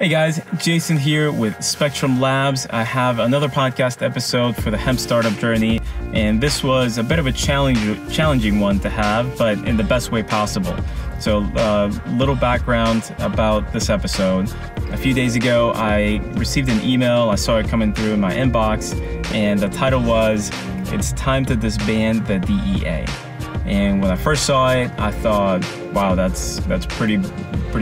Hey guys, Jason here with Spectrum Labs. I have another podcast episode for the hemp startup journey, and this was a bit of a challenging one to have, but in the best way possible. So little background about this episode. A few days ago, I received an email. I saw it coming through in my inbox, and the title was, "It's Time to Disband the DEA." And when I first saw it, I thought, wow, that's pretty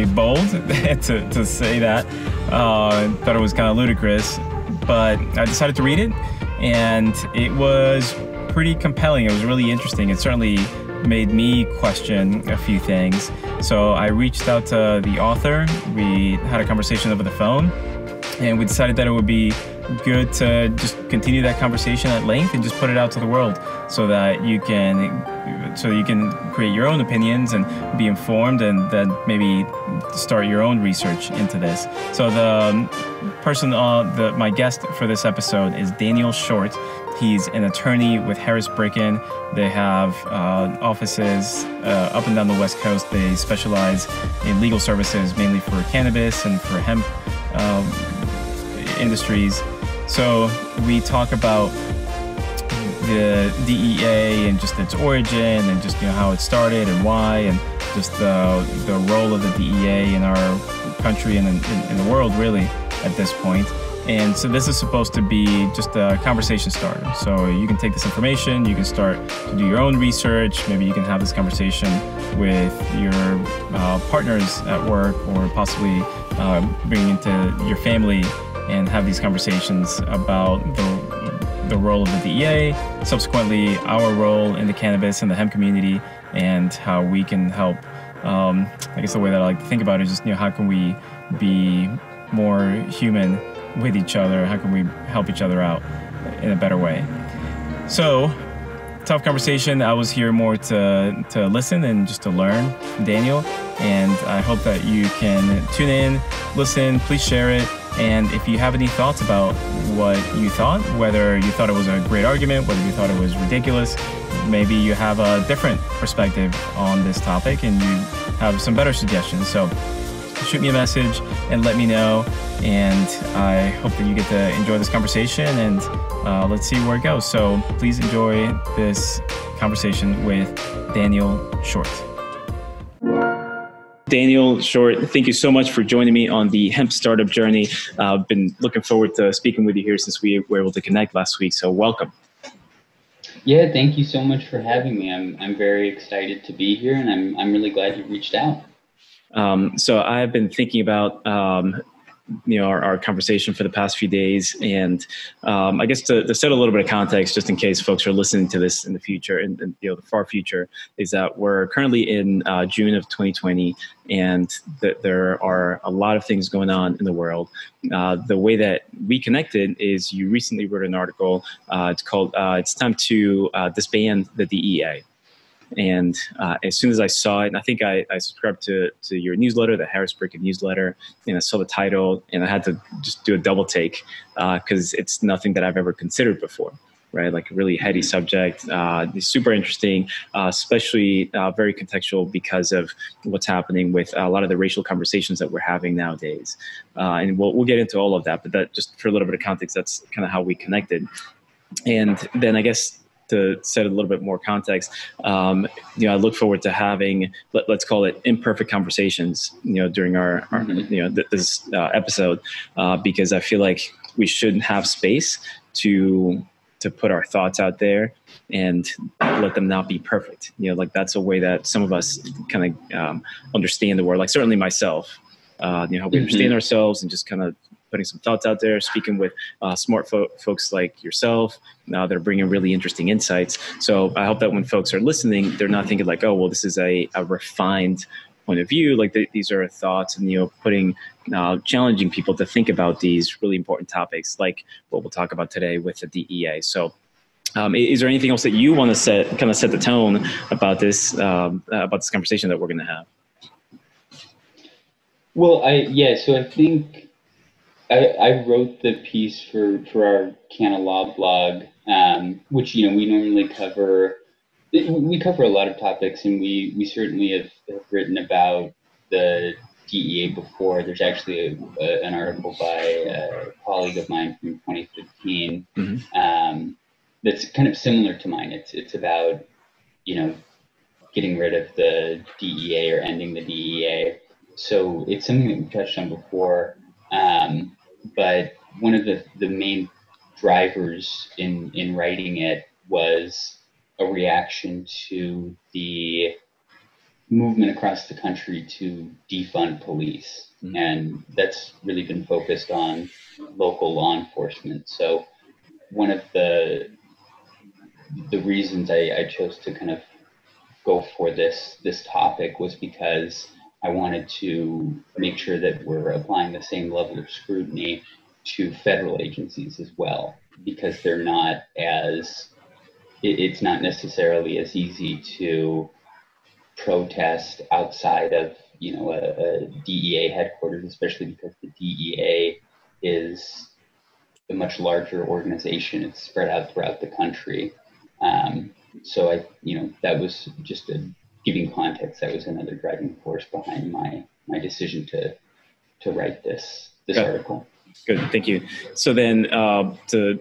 bold to say that. Thought it was kind of ludicrous, but I decided to read it, and it was pretty compelling. It was really interesting. It certainly made me question a few things. So I reached out to the author. We had a conversation over the phone, and we decided that it would be good to just continue that conversation at length and just put it out to the world so that you can create your own opinions and be informed, and then maybe start your own research into this. So the person, my guest for this episode is Daniel Shortt. He's an attorney with Harris Bricken. They have offices up and down the West Coast. They specialize in legal services, mainly for cannabis and for hemp industries. So we talk about the DEA and just its origin, and just how it started and why, and just the role of the DEA in our country and in the world really at this point. And so this is supposed to be just a conversation starter. So you can take this information, you can start to do your own research. Maybe you can have this conversation with your partners at work, or possibly bring into your family and have these conversations about the role of the DEA, subsequently our role in the cannabis and the hemp community, and how we can help. I guess the way that I like to think about it is just, how can we be more human with each other? How can we help each other out in a better way? So, tough conversation. I was here more to listen and just to learn from Daniel, and I hope that you can tune in, listen, please share it. And if you have any thoughts about what you thought, whether you thought it was a great argument, whether you thought it was ridiculous, maybe you have a different perspective on this topic and you have some better suggestions. So shoot me a message and let me know. And I hope that you get to enjoy this conversation, and let's see where it goes. So please enjoy this conversation with Daniel Shortt. Daniel Shortt, thank you so much for joining me on the hemp startup journey. I've been looking forward to speaking with you here since we were able to connect last week. So welcome. Yeah, thank you so much for having me. I'm very excited to be here, and I'm really glad you reached out. So I've been thinking about our conversation for the past few days, and I guess to set a little bit of context, just in case folks are listening to this in the future, and the far future, is that we're currently in June of 2020, and that there are a lot of things going on in the world. The way that we connected is you recently wrote an article. It's called "It's Time to Disband the DEA." And as soon as I saw it, and I think I subscribed to your newsletter, the Harris Bricken newsletter, and I saw the title, and I had to just do a double take because it's nothing that I've ever considered before, right? Like a really heady subject, it's super interesting, especially very contextual because of what's happening with a lot of the racial conversations that we're having nowadays. And we'll get into all of that, but that just for a little bit of context, that's kind of how we connected. And then I guess, to set a little bit more context, I look forward to having, let's call it imperfect conversations, during our this episode, because I feel like we should have space to put our thoughts out there and let them not be perfect. Like that's a way that some of us kind of understand the world. Like certainly myself, how we understand ourselves, and just kind of putting some thoughts out there, speaking with smart folks like yourself that are bringing really interesting insights. So I hope that when folks are listening, they're not thinking like, oh, well, this is a refined point of view. Like these are thoughts, and, putting challenging people to think about these really important topics, like what we'll talk about today with the DEA. So is there anything else that you want to set the tone about this conversation that we're going to have? Well, so I think I wrote the piece for our Canna Law blog, which we normally cover. We cover a lot of topics, and we certainly have written about the DEA before. There's actually an article by a colleague of mine from 2015 that's kind of similar to mine. It's about, getting rid of the DEA or ending the DEA. So it's something that we touched on before. But one of the main drivers in writing it was a reaction to the movement across the country to defund police. And that's really been focused on local law enforcement. So one of the reasons I chose to kind of go for this topic was because I wanted to make sure that we're applying the same level of scrutiny to federal agencies as well, because they're not it's not necessarily as easy to protest outside of a DEA headquarters, especially because the DEA is a much larger organization. It's spread out throughout the country. So that was just giving context. That was another driving force behind my decision to write this article. Good, thank you. So then to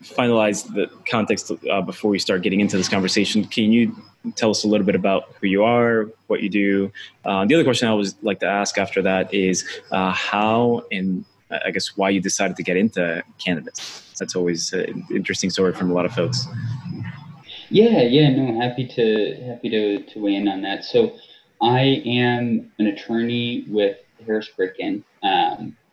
finalize the context before we start getting into this conversation, can you tell us a little bit about who you are, what you do? The other question I always like to ask after that is how and I guess why you decided to get into cannabis. That's always an interesting story from a lot of folks. Yeah, no, happy to weigh in on that. So I am an attorney with Harris Bricken,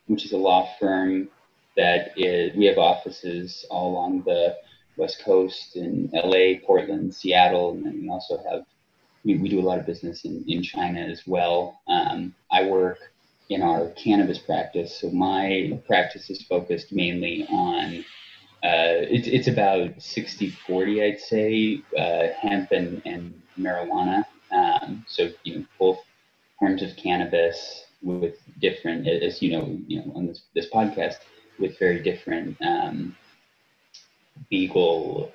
which is a law firm we have offices all along the West Coast in LA, Portland, Seattle, and then we also we do a lot of business in China as well. I work in our cannabis practice. So my practice is focused mainly on it's about 60-40, I'd say, hemp and marijuana. So both forms of cannabis with different, as on this podcast, with very different legal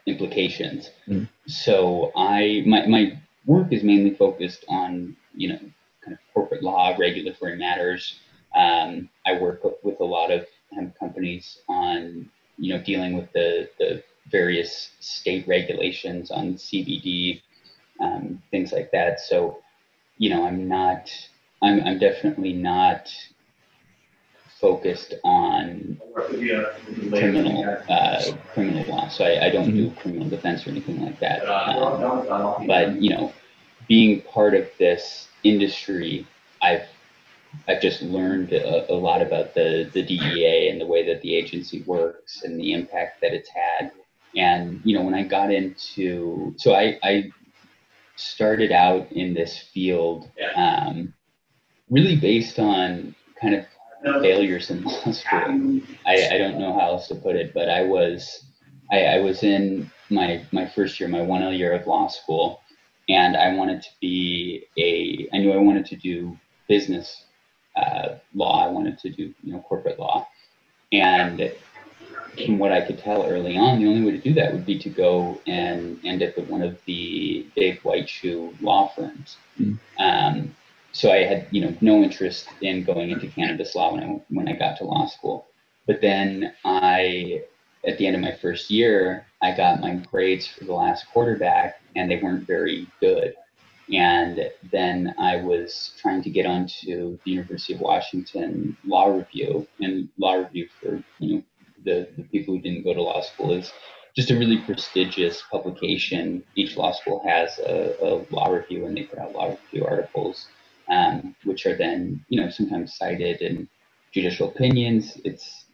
implications. So my work is mainly focused on kind of corporate law, regulatory matters. I work with a lot of hemp companies on dealing with the various state regulations on CBD, things like that. So I'm definitely not focused on criminal law. So I don't do criminal defense or anything like that. But being part of this industry, I've just learned a lot about the DEA and the way that the agency works and the impact that it's had. And when I got into, so I started out in this field really based on kind of failures in law school. I don't know how else to put it, but I was in my first year, my 1L year of law school, and I wanted to I knew I wanted to do business law. I wanted to do corporate law, and from what I could tell early on, the only way to do that would be to go and end up at one of the big white shoe law firms. So I had no interest in going into cannabis law when I got to law school. But then at the end of my first year, I got my grades for the last quarter back, and they weren't very good. And then I was trying to get onto the University of Washington Law Review, and Law Review for the people who didn't go to law school is just a really prestigious publication. Each law school has a law review, and they put out law review articles, which are then sometimes cited in judicial opinions.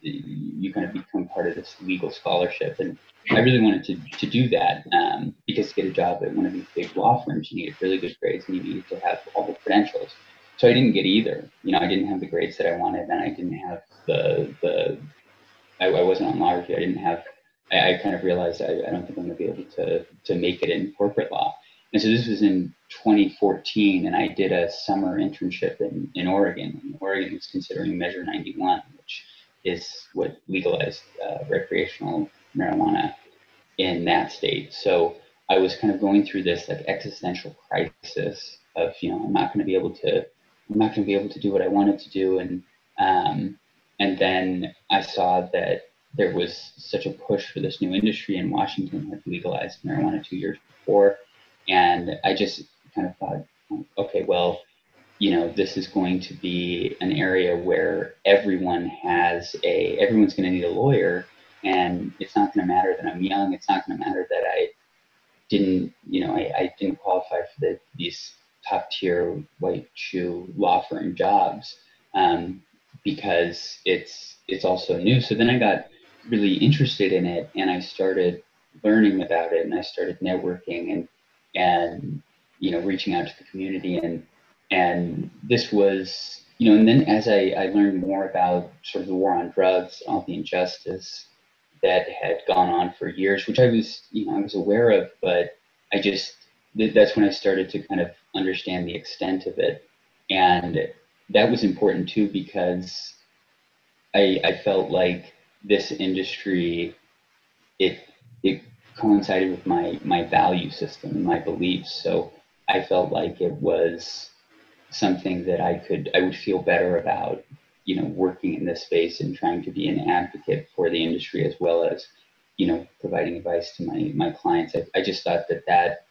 You kind of become part of this legal scholarship, and I really wanted to do that because to get a job at one of these big law firms, you needed really good grades and you needed to have all the credentials. So I didn't get either. I didn't have the grades that I wanted, and I didn't have I wasn't on law review. I kind of realized I don't think I'm going to be able to make it in corporate law. And so this was in 2014, and I did a summer internship in Oregon. And Oregon is considering Measure 91, which is what legalized recreational marijuana in that state. So I was kind of going through this like existential crisis of, I'm not going to be able to I'm not going to be able to do what I wanted to do. And then I saw that there was such a push for this new industry, and Washington had legalized marijuana 2 years before. And I just kind of thought, okay, well, this is going to be an area where everyone's going to need a lawyer, and it's not going to matter that I'm young. It's not going to matter that I didn't qualify for these top tier white shoe law firm jobs, because it's also new. So then I got really interested in it, and I started learning about it, and I started networking and reaching out to the community, and this was, and then as I learned more about sort of the war on drugs, all the injustice that had gone on for years, which I was aware of, but that's when I started to kind of understand the extent of it. And that was important too, because I felt like this industry, it coincided with my value system and my beliefs. So I felt like it was something that I would feel better about, working in this space and trying to be an advocate for the industry, as well as, providing advice to my clients. I just thought that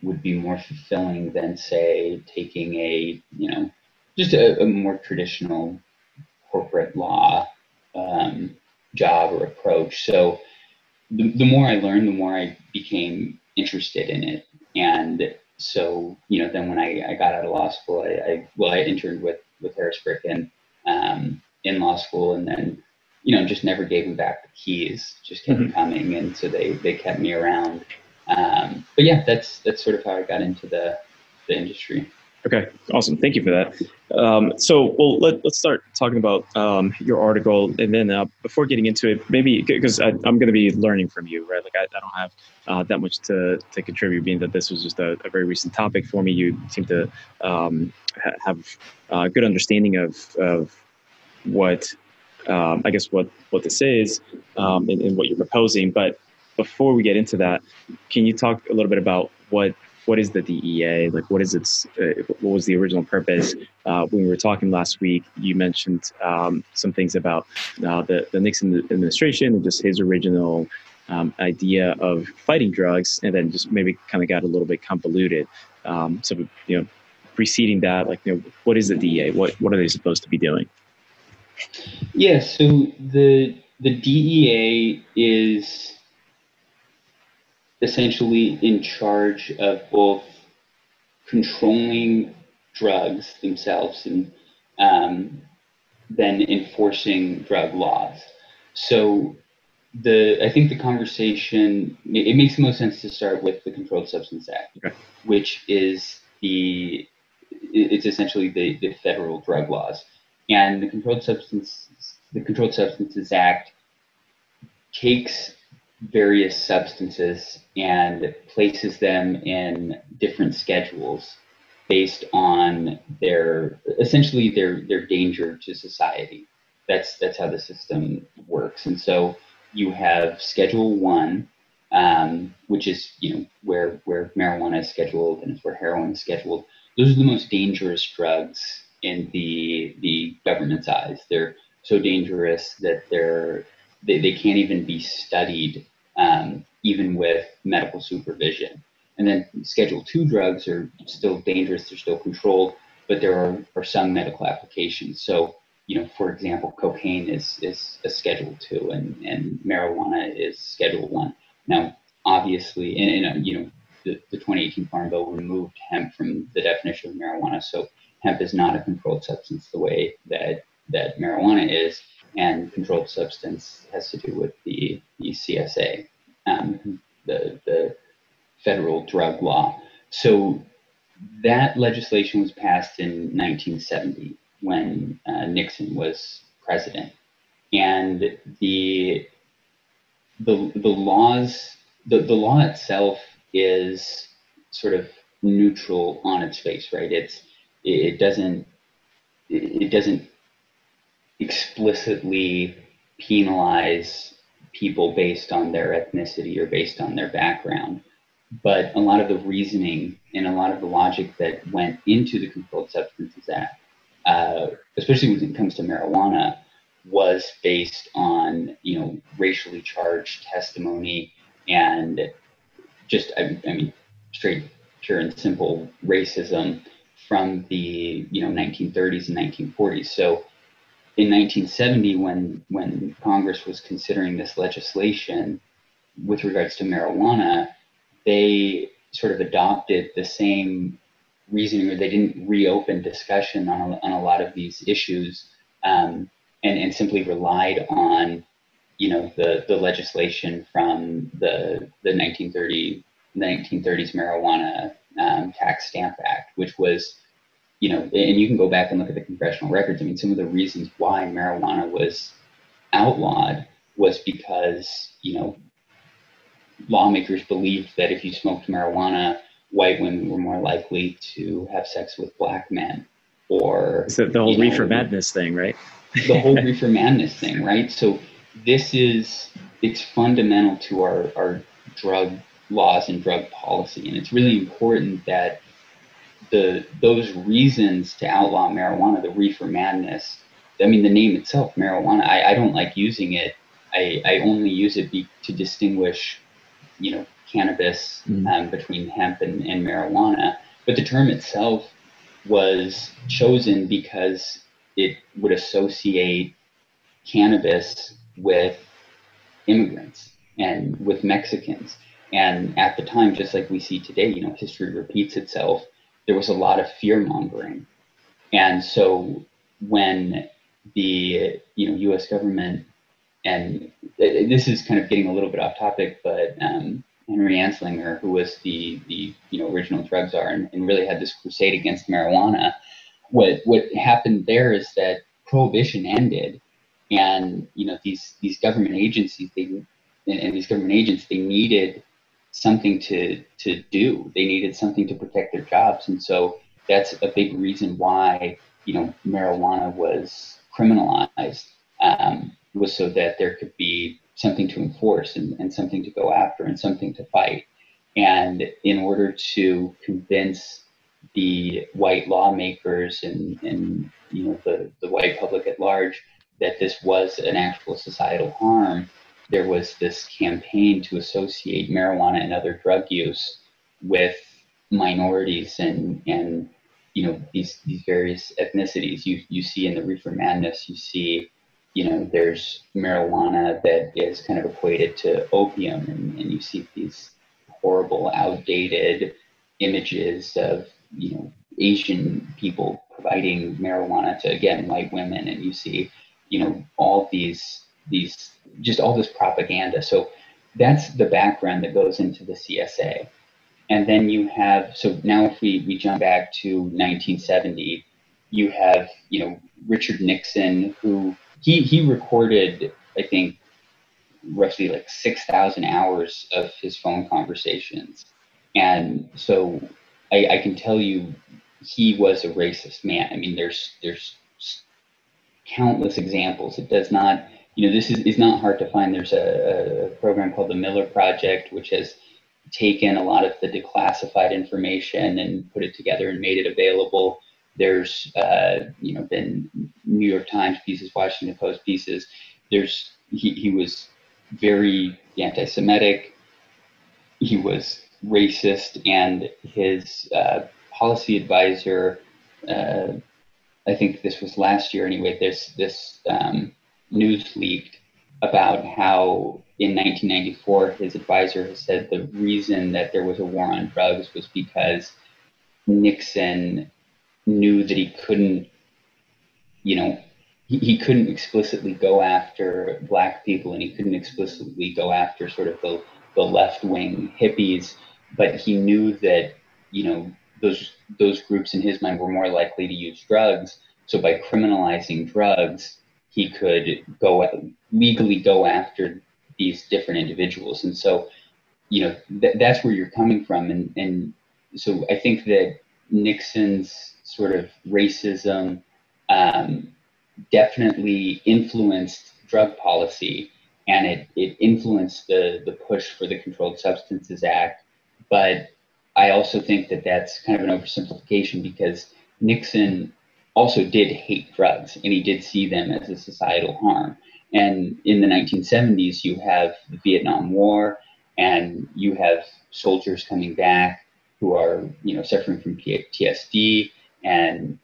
would be more fulfilling than, say, taking just a more traditional corporate law job or approach. So the more I learned, the more I became interested in it. And so, then when I got out of law school, I interned with Harrisburg and in law school, and then, just never gave them back the keys, just kept coming. And so they kept me around. But yeah, that's sort of how I got into the industry. Okay, awesome. Thank you for that. So, let's start talking about your article, and then before getting into it, maybe because I'm going to be learning from you, right? Like I don't have that much to contribute, being that this was just a very recent topic for me. You seem to have a good understanding of what I guess what this is and what you're proposing. But before we get into that, can you talk a little bit about what is the DEA? Like, what is its? What was the original purpose? When we were talking last week, you mentioned some things about the Nixon administration and just his original idea of fighting drugs, and then just maybe kind of got a little bit convoluted. So, preceding that, like, what is the DEA? What are they supposed to be doing? Yeah. So the DEA is essentially in charge of both controlling drugs themselves and then enforcing drug laws. So I think the conversation, it makes the most sense to start with the Controlled Substance Act, okay, which is it's essentially the federal drug laws. And the Controlled Substances Act takes various substances and places them in different schedules based on their danger to society. That's how the system works. And so you have Schedule 1, which is where marijuana is scheduled, and it's where heroin is scheduled. Those are the most dangerous drugs in the government's eyes. They're so dangerous that they can't even be studied, even with medical supervision. And then Schedule 2 drugs are still dangerous, they're still controlled, but there are some medical applications. So, for example, cocaine is a Schedule 2 and marijuana is Schedule 1. Now, obviously, the 2018 Farm Bill removed hemp from the definition of marijuana. So hemp is not a controlled substance the way that marijuana is. And controlled substance has to do with the CSA, the federal drug law. So that legislation was passed in 1970 when Nixon was president, and the law itself is sort of neutral on its face, right? It doesn't explicitly penalize people based on their ethnicity or based on their background. But a lot of the reasoning and a lot of the logic that went into the Controlled Substances Act especially when it comes to marijuana, was based on, racially charged testimony and just, I mean, straight, pure and simple racism from the, 1930s and 1940s. So in 1970, when Congress was considering this legislation with regards to marijuana, they sort of adopted the same reasoning, or they didn't reopen discussion on a lot of these issues, and simply relied on, the legislation from the 1930s Marijuana Tax Stamp Act, which was, and you can go back and look at the congressional records. I mean, some of the reasons why marijuana was outlawed was because, lawmakers believed that if you smoked marijuana, white women were more likely to have sex with black men, or so the whole reefer madness thing, right? The whole reefer madness thing, right? So it's fundamental to our drug laws and drug policy, and it's really important that those reasons to outlaw marijuana, the reefer madness, I mean, the name itself, marijuana, I don't like using it. I only use it to distinguish, cannabis between hemp and marijuana. But the term itself was chosen because it would associate cannabis with immigrants and with Mexicans. And at the time, just like we see today, history repeats itself. There was a lot of fear mongering. And so when the, U.S. government, and this is kind of getting a little bit off topic, but Henry Anslinger, who was the original drug czar and really had this crusade against marijuana, what happened there is that prohibition ended, and these government agencies, they needed something to do. They needed something to protect their jobs, and so that's a big reason why marijuana was criminalized, was so that there could be something to enforce and something to go after and something to fight. And in order to convince the white lawmakers and the white public at large that this was an actual societal harm, there was this campaign to associate marijuana and other drug use with minorities and these various ethnicities. You see in the reefer madness, you see there's marijuana that is kind of equated to opium, and you see these horrible, outdated images of Asian people providing marijuana to, again, white women, and you see all these just all this propaganda. So that's the background that goes into the CSA. And then you have, so now if we jump back to 1970, you have Richard Nixon, who he recorded, I think, roughly like 6,000 hours of his phone conversations. And so I can tell you, he was a racist man. I mean, there's countless examples. It does not, this is not hard to find. There's a program called the Miller Project, which has taken a lot of the declassified information and put it together and made it available. There's been New York Times pieces, Washington Post pieces. He was very anti-Semitic. He was racist, and his policy advisor, I think this was last year anyway, this news leaked about how in 1994 his advisor has said the reason that there was a war on drugs was because Nixon knew that he couldn't, he couldn't explicitly go after black people, and he couldn't explicitly go after sort of the left-wing hippies, but he knew that, those groups in his mind were more likely to use drugs. So by criminalizing drugs, he could legally go after these different individuals. And so, that's where you're coming from. And so I think that Nixon's sort of racism definitely influenced drug policy, and it influenced the push for the Controlled Substances Act. But I also think that that's kind of an oversimplification, because Nixon also did hate drugs, and he did see them as a societal harm. And in the 1970s, you have the Vietnam War, and you have soldiers coming back who are, suffering from PTSD and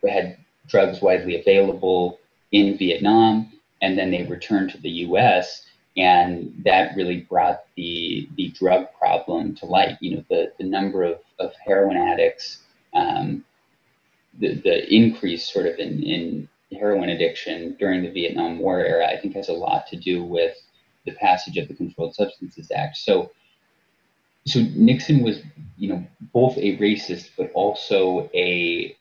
had drugs widely available in Vietnam, and then they returned to the U.S., and that really brought the drug problem to light. The number of heroin addicts, the increase sort of in heroin addiction during the Vietnam War era, I think has a lot to do with the passage of the Controlled Substances Act. So Nixon was, both a racist, but also he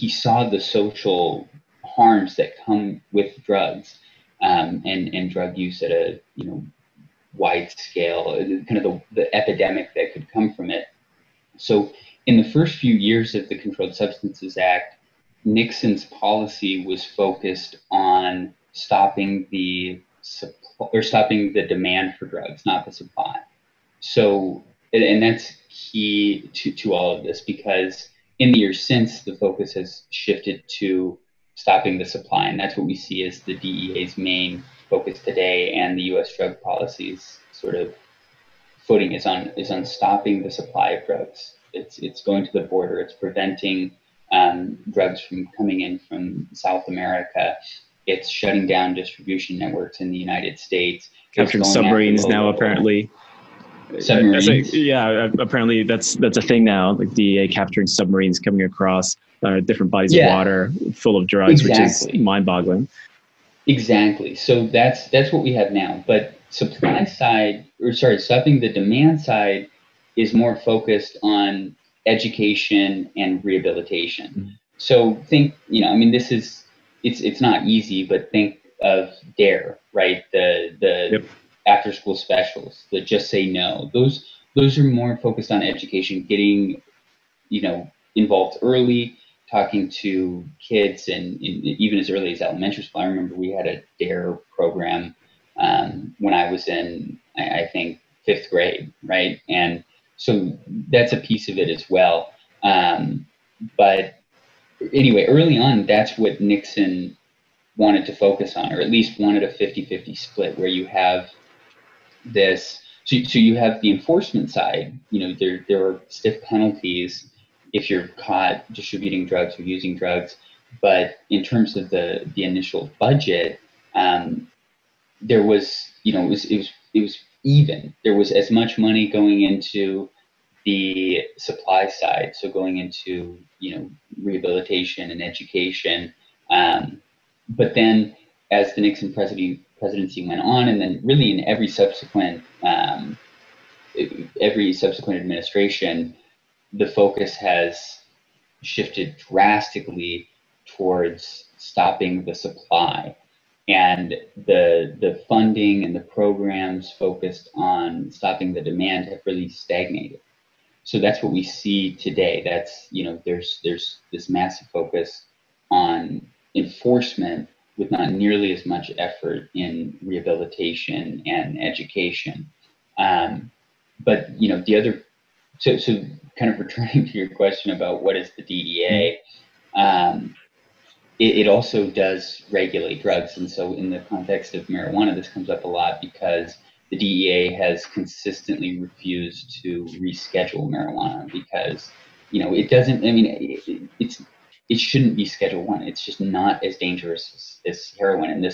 saw the social harms that come with drugs, and drug use at a, wide scale, kind of the epidemic that could come from it. So in the first few years of the Controlled Substances Act, Nixon's policy was focused on stopping the demand for drugs, not the supply. So, and that's key to all of this, because in the years since, the focus has shifted to stopping the supply, and that's what we see as the DEA's main focus today, and the U.S. drug policy's sort of footing is on stopping the supply of drugs. It's going to the border. It's preventing drugs from coming in from South America. It's shutting down distribution networks in the United States. Capturing submarines now, apparently. Submarines? Apparently that's a thing now. Like DEA capturing submarines coming across different bodies of water full of drugs, which is mind-boggling. Exactly. So that's what we have now. But stopping the demand side is more focused on education and rehabilitation. Mm-hmm. So think, it's not easy, but think of DARE, right? The after school specials, the Just Say No. Those are more focused on education, getting, involved early, talking to kids, and even as early as elementary school. I remember we had a DARE program when I was in, I think, 5th grade, right? And so that's a piece of it as well. But anyway, early on, that's what Nixon wanted to focus on, or at least wanted a 50-50 split, where you have this, so you have the enforcement side. There are stiff penalties if you're caught distributing drugs or using drugs, but in terms of the initial budget, there was, it was even. There was as much money going into the supply side, so going into, rehabilitation and education, but then as the Nixon presidency went on, and then really in every subsequent administration, the focus has shifted drastically towards stopping the supply, and the funding and the programs focused on stopping the demand have really stagnated. So that's what we see today. That's, there's this massive focus on enforcement with not nearly as much effort in rehabilitation and education. But, the other, so kind of returning to your question about what is the DEA, it also does regulate drugs. And so in the context of marijuana, this comes up a lot because the DEA has consistently refused to reschedule marijuana because, it doesn't, it shouldn't be Schedule 1. It's just not as dangerous as heroin. And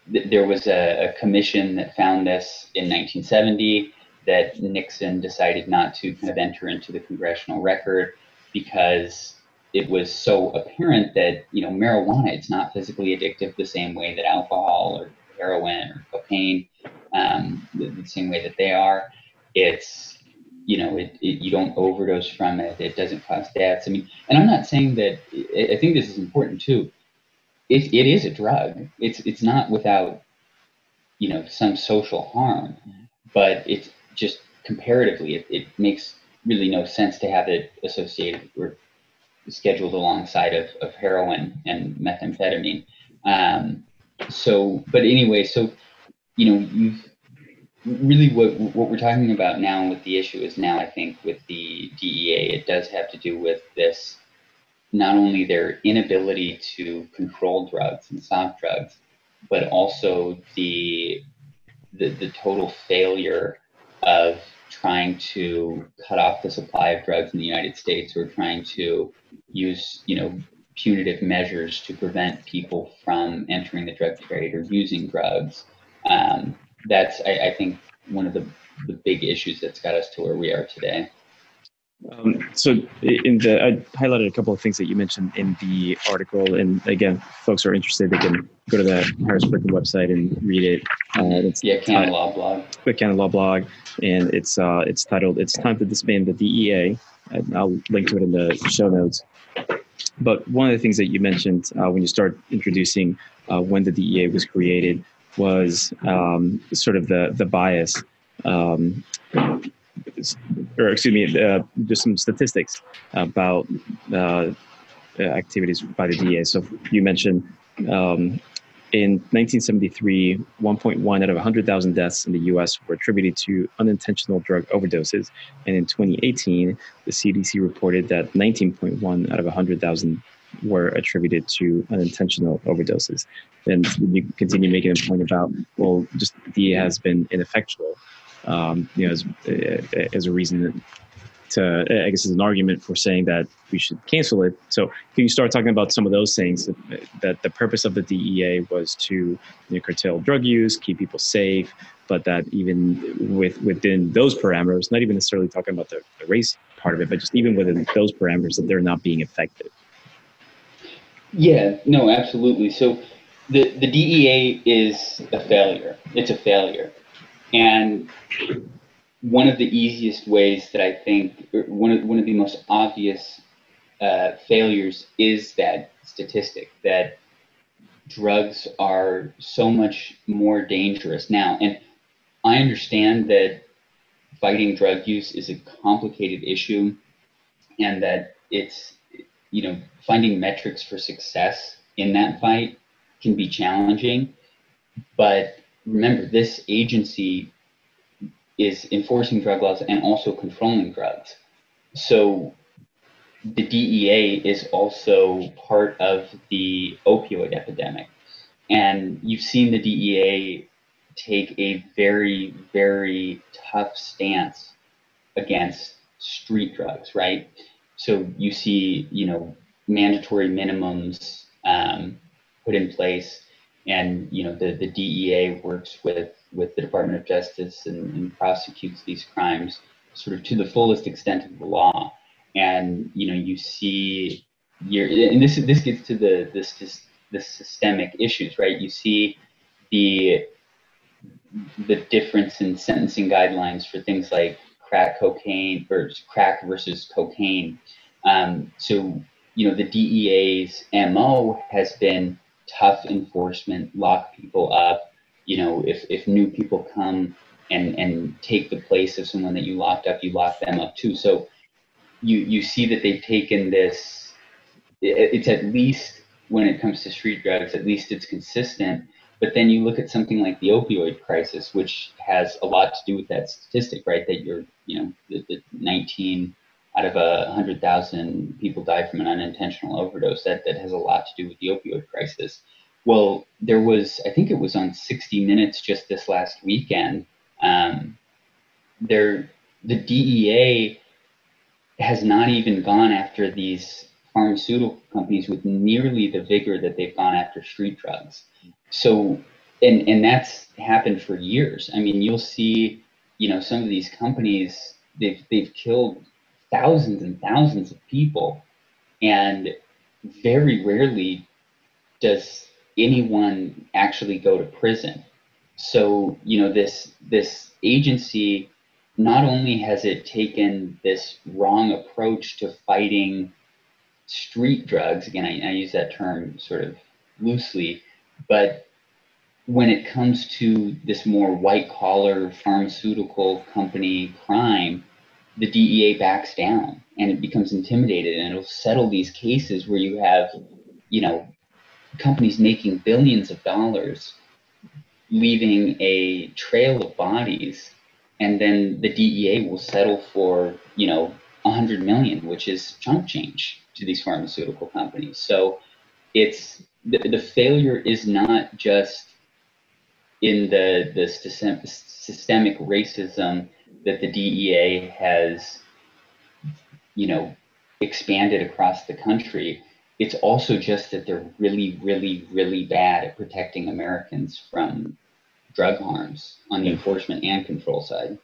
there was a commission that found this in 1970 that Nixon decided not to kind of enter into the congressional record because it was so apparent that, marijuana, it's not physically addictive the same way that alcohol or heroin or cocaine, the same way that they are. It's, you don't overdose from it. It doesn't cause deaths. And I'm not saying that, I think this is important too. It is a drug. It's not without, some social harm, but it's just comparatively, it makes really no sense to have it associated or scheduled alongside of heroin and methamphetamine. But anyway, so, really what we're talking about now with the issue is now, I think, with the DEA, it does have to do with this, not only their inability to control drugs and stop drugs, but also the total failure of trying to cut off the supply of drugs in the United States, or trying to use, punitive measures to prevent people from entering the drug trade or using drugs. That's, I think, one of the big issues that's got us to where we are today. So I highlighted a couple of things that you mentioned in the article, and again, folks are interested, they can go to the Harris Brigham website and read it. It's Canon Law blog. The Canon Law blog, and it's titled "It's Time to Disband the DEA." And I'll link to it in the show notes. But one of the things that you mentioned when you start introducing when the DEA was created was sort of the bias. Just some statistics about activities by the DEA. So you mentioned in 1973, 1.1 out of 100,000 deaths in the U.S. were attributed to unintentional drug overdoses. And in 2018, the CDC reported that 19.1 out of 100,000 were attributed to unintentional overdoses. And you continue making a point about, well, just the DEA has been ineffectual. As a reason to, I guess, as an argument for saying that we should cancel it. So can you start talking about some of those things, that the purpose of the DEA was to curtail drug use, keep people safe, but that even within those parameters, not even necessarily talking about the race part of it, but just even within those parameters, that they're not being effective? Yeah, no, absolutely. So the DEA is a failure. It's a failure. And one of the easiest ways that I think, one of the most obvious failures is that statistic that drugs are so much more dangerous now. And I understand that fighting drug use is a complicated issue, and that it's, finding metrics for success in that fight can be challenging. But remember, this agency is enforcing drug laws and also controlling drugs. So the DEA is also part of the opioid epidemic. And you've seen the DEA take a very, very tough stance against street drugs, right? So you see, mandatory minimums put in place. And the DEA works with the Department of Justice and prosecutes these crimes sort of to the fullest extent of the law. And you see, and this gets to the systemic issues, right? You see the difference in sentencing guidelines for things like crack versus cocaine. So the DEA's MO has been tough enforcement, lock people up. If new people come and take the place of someone that you locked up, you lock them up too. So you see that they've taken this, it's, at least when it comes to street drugs, at least it's consistent. But then you look at something like the opioid crisis, which has a lot to do with that statistic, right? That the 19 out of 100,000 people die from an unintentional overdose. That has a lot to do with the opioid crisis. Well, there was, I think it was on 60 Minutes just this last weekend, the DEA has not even gone after these pharmaceutical companies with nearly the vigor that they've gone after street drugs. So, and that's happened for years. I mean, you'll see, some of these companies, they've killed thousands and thousands of people, and very rarely does anyone actually go to prison. So, this agency, not only has it taken this wrong approach to fighting street drugs, again, I use that term sort of loosely, but when it comes to this more white-collar pharmaceutical company crime, the DEA backs down and it becomes intimidated, and it'll settle these cases where you have, companies making billions of dollars, leaving a trail of bodies, and then the DEA will settle for, you know, 100 million, which is chump change to these pharmaceutical companies. So it's the failure is not just in the systemic racism that the DEA has, you know, expanded across the country. It's also just that they're really, really, really bad at protecting Americans from drug harms on the enforcement and control side.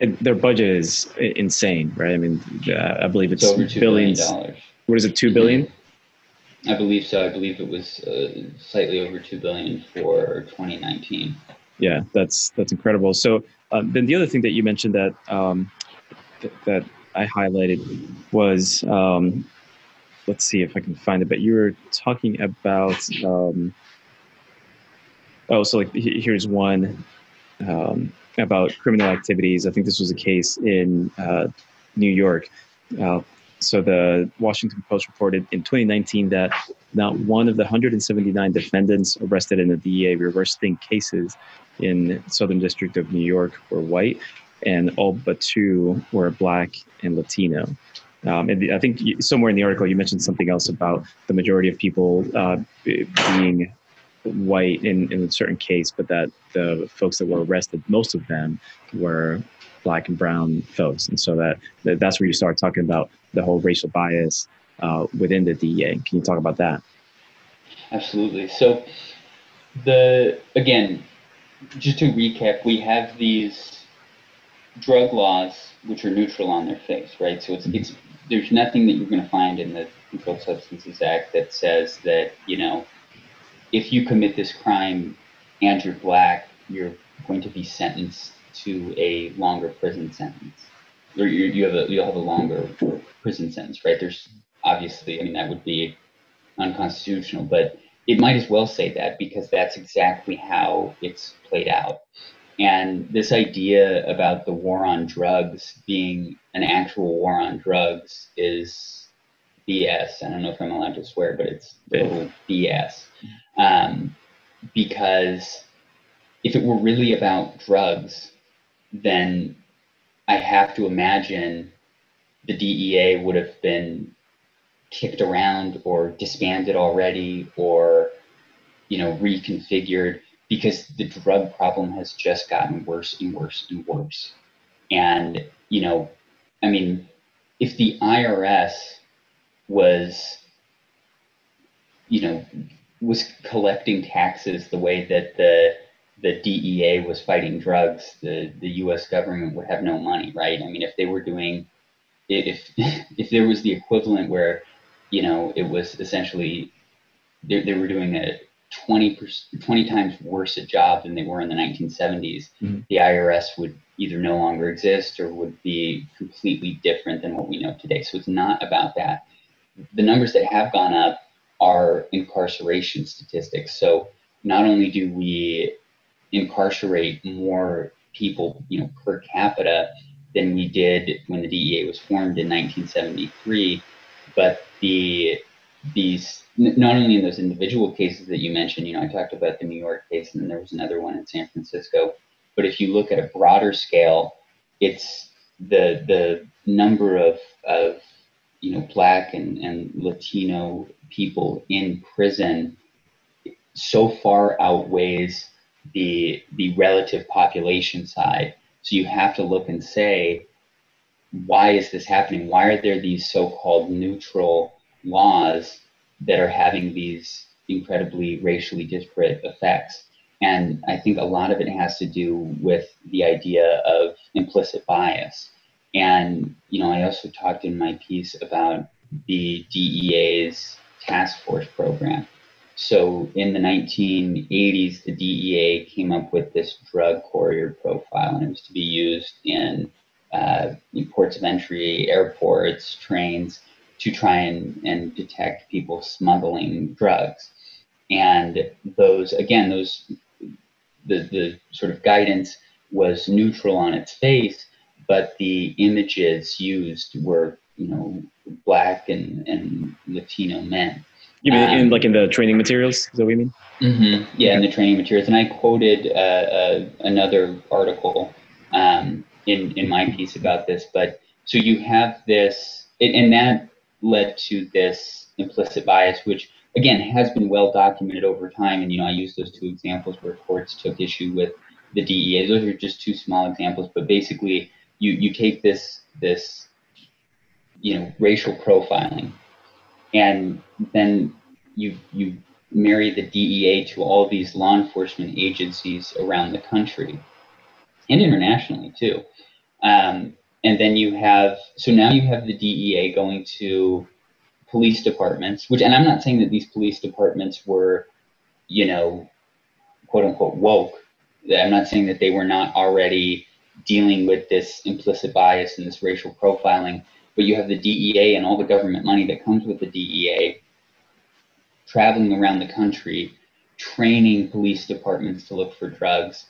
And their budget is insane, right? I mean, I believe it's over $2 billions. billion. What is it, 2 billion? I believe so. I believe it was slightly over 2 billion for 2019. Yeah, that's incredible. So then the other thing that you mentioned that that I highlighted was, let's see if I can find it, but you were talking about, so like here's one about criminal activities. I think this was a case in New York. So the Washington Post reported in 2019 that not one of the 179 defendants arrested in the DEA reversing cases in Southern District of New York were white, and all but 2 were Black and Latino. And I think somewhere in the article you mentioned something else about the majority of people being white in a certain case, but that the folks that were arrested, most of them were Black and brown folks. And so that's where you start talking about the whole racial bias within the DEA. Can you talk about that? Absolutely. So again, just to recap, we have these drug laws which are neutral on their face, right? So it's there's nothing that you're going to find in the Controlled Substances Act that says that, you know, if you commit this crime and you're Black, you're going to be sentenced to a longer prison sentence, or you'll have a longer prison sentence, right? There's obviously, I mean, that would be unconstitutional, but it might as well say that because that's exactly how it's played out. And this idea about the war on drugs being an actual war on drugs is BS. I don't know if I'm allowed to swear, but it's total BS. Because if it were really about drugs, then I have to imagine the DEA would have been kicked around or disbanded already, or, you know, reconfigured, because the drug problem has just gotten worse and worse and worse. And, you know, I mean, if the IRS was, you know, was collecting taxes the way that the DEA was fighting drugs, the US government would have no money, right? I mean, if they were doing, if there was the equivalent where, you know, it was essentially, they were doing a 20 times worse a job than they were in the 1970s, the IRS would either no longer exist or would be completely different than what we know today. So it's not about that. The numbers that have gone up are incarceration statistics. So not only do we incarcerate more people, you know, per capita than we did when the DEA was formed in 1973, but these, not only in those individual cases that you mentioned, you know, I talked about the New York case, and then there was another one in San Francisco, but if you look at a broader scale, it's the number of you know, Black and Latino people in prison so far outweighs the relative population side. So you have to look and say, why is this happening? Why are there these so-called neutral laws that are having these incredibly racially disparate effects? And I think a lot of it has to do with the idea of implicit bias. And, you know, I also talked in my piece about the DEA's task force program. So in the 1980s, the DEA came up with this drug courier profile, and it was to be used in ports of entry, airports, trains, to try and detect people smuggling drugs. And those, again, the sort of guidance was neutral on its face, but the images used were, you know, Black and Latino men. You mean in the training materials? Is that what you mean? Mm-hmm. Yeah, in the training materials. And I quoted another article in my piece about this. But so you have this, and that led to this implicit bias, which again has been well documented over time. And I use those two examples where courts took issue with the DEA. Those are just two small examples, but basically you take this racial profiling, and then you marry the DEA to all these law enforcement agencies around the country and internationally too. And then now you have the DEA going to police departments, and I'm not saying that these police departments were, quote unquote woke. I'm not saying that they were not already dealing with this implicit bias and this racial profiling, but you have the DEA and all the government money that comes with the DEA traveling around the country, training police departments to look for drugs,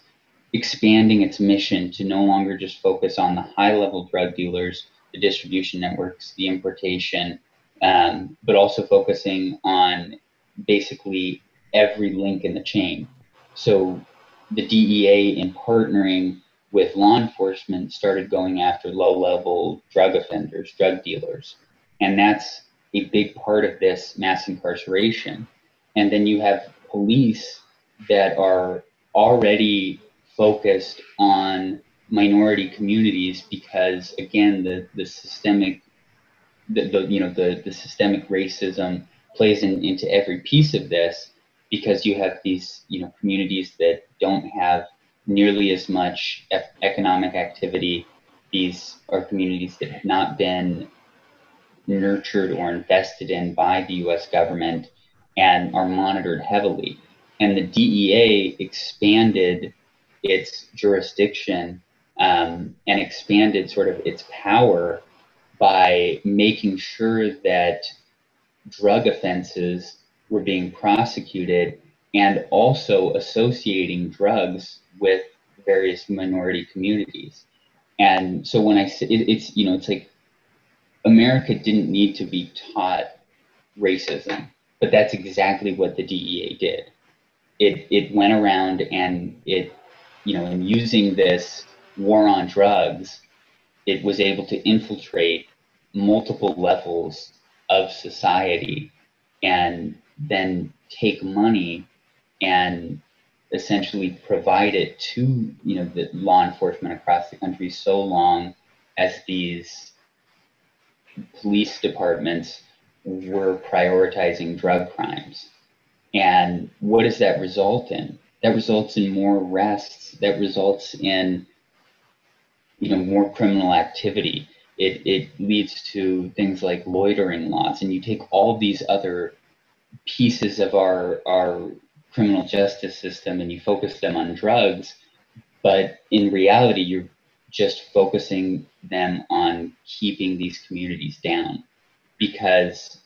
expanding its mission to no longer just focus on the high-level drug dealers, the distribution networks, the importation, but also focusing on basically every link in the chain. So the DEA, in partnering with law enforcement, started going after low-level drug offenders, drug dealers. And that's a big part of this mass incarceration. And then you have police that are already focused on minority communities because, again, the systemic systemic racism plays into every piece of this, because you have these communities that don't have nearly as much economic activity. These are communities that have not been nurtured or invested in by the U.S. government and are monitored heavily. And the DEA expanded its jurisdiction and expanded sort of its power by making sure that drug offenses were being prosecuted and also associating drugs with various minority communities. And so when I say it's like America didn't need to be taught racism, but that's exactly what the DEA did. It went around and in using this war on drugs, it was able to infiltrate multiple levels of society and then take money and essentially provide it to the law enforcement across the country, so long as these police departments were prioritizing drug crimes. And what does that result in? That results in more arrests. That results in more criminal activity. It leads to things like loitering laws. And you take all these other pieces of our criminal justice system and you focus them on drugs, but in reality, you're just focusing them on keeping these communities down, because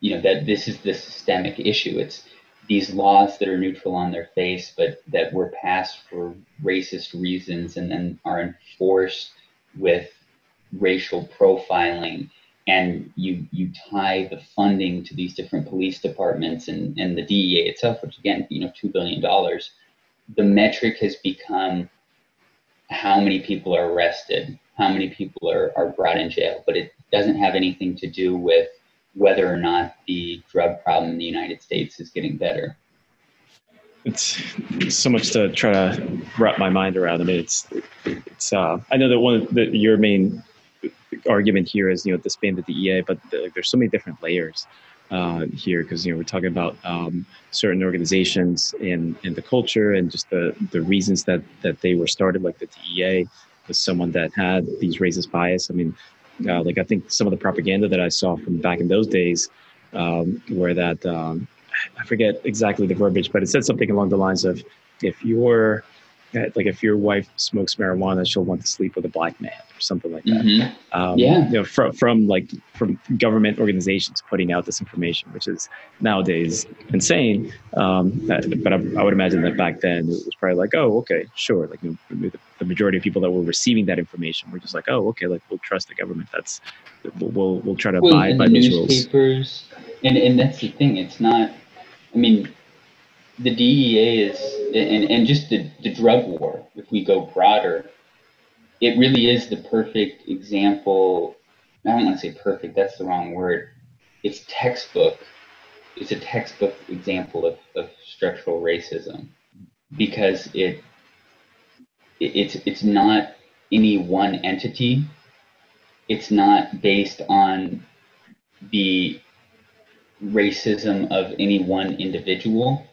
that this is the systemic issue. It's these laws that are neutral on their face, but that were passed for racist reasons and then are enforced with racial profiling. And you tie the funding to these different police departments and the DEA itself, which again, $2 billion. The metric has become how many people are arrested, how many people are brought in jail, but it doesn't have anything to do with whether or not the drug problem in the United States is getting better. It's so much to try to wrap my mind around. I mean, it's I know that your main argument here is disband the DEA, but there's so many different layers here, because we're talking about certain organizations in the culture and just the reasons that they were started, like the DEA was someone that had these racist bias. I mean, I think some of the propaganda that I saw from back in those days were that I forget exactly the verbiage, but it said something along the lines of, if your wife smokes marijuana, she'll want to sleep with a black man, or something like that. Mm-hmm. From government organizations putting out this information, which is nowadays insane. But I would imagine that back then it was probably like, oh, okay, sure. Like the majority of people that were receiving that information were just like, oh, okay, we'll trust the government. We'll try to abide by those rules. And that's the thing. It's not, I mean, the DEA is, and just the drug war, if we go broader, it really is the perfect example. I don't want to say perfect, that's the wrong word. It's textbook. It's a textbook example of structural racism, because it's not any one entity. It's not based on the racism of any one individual,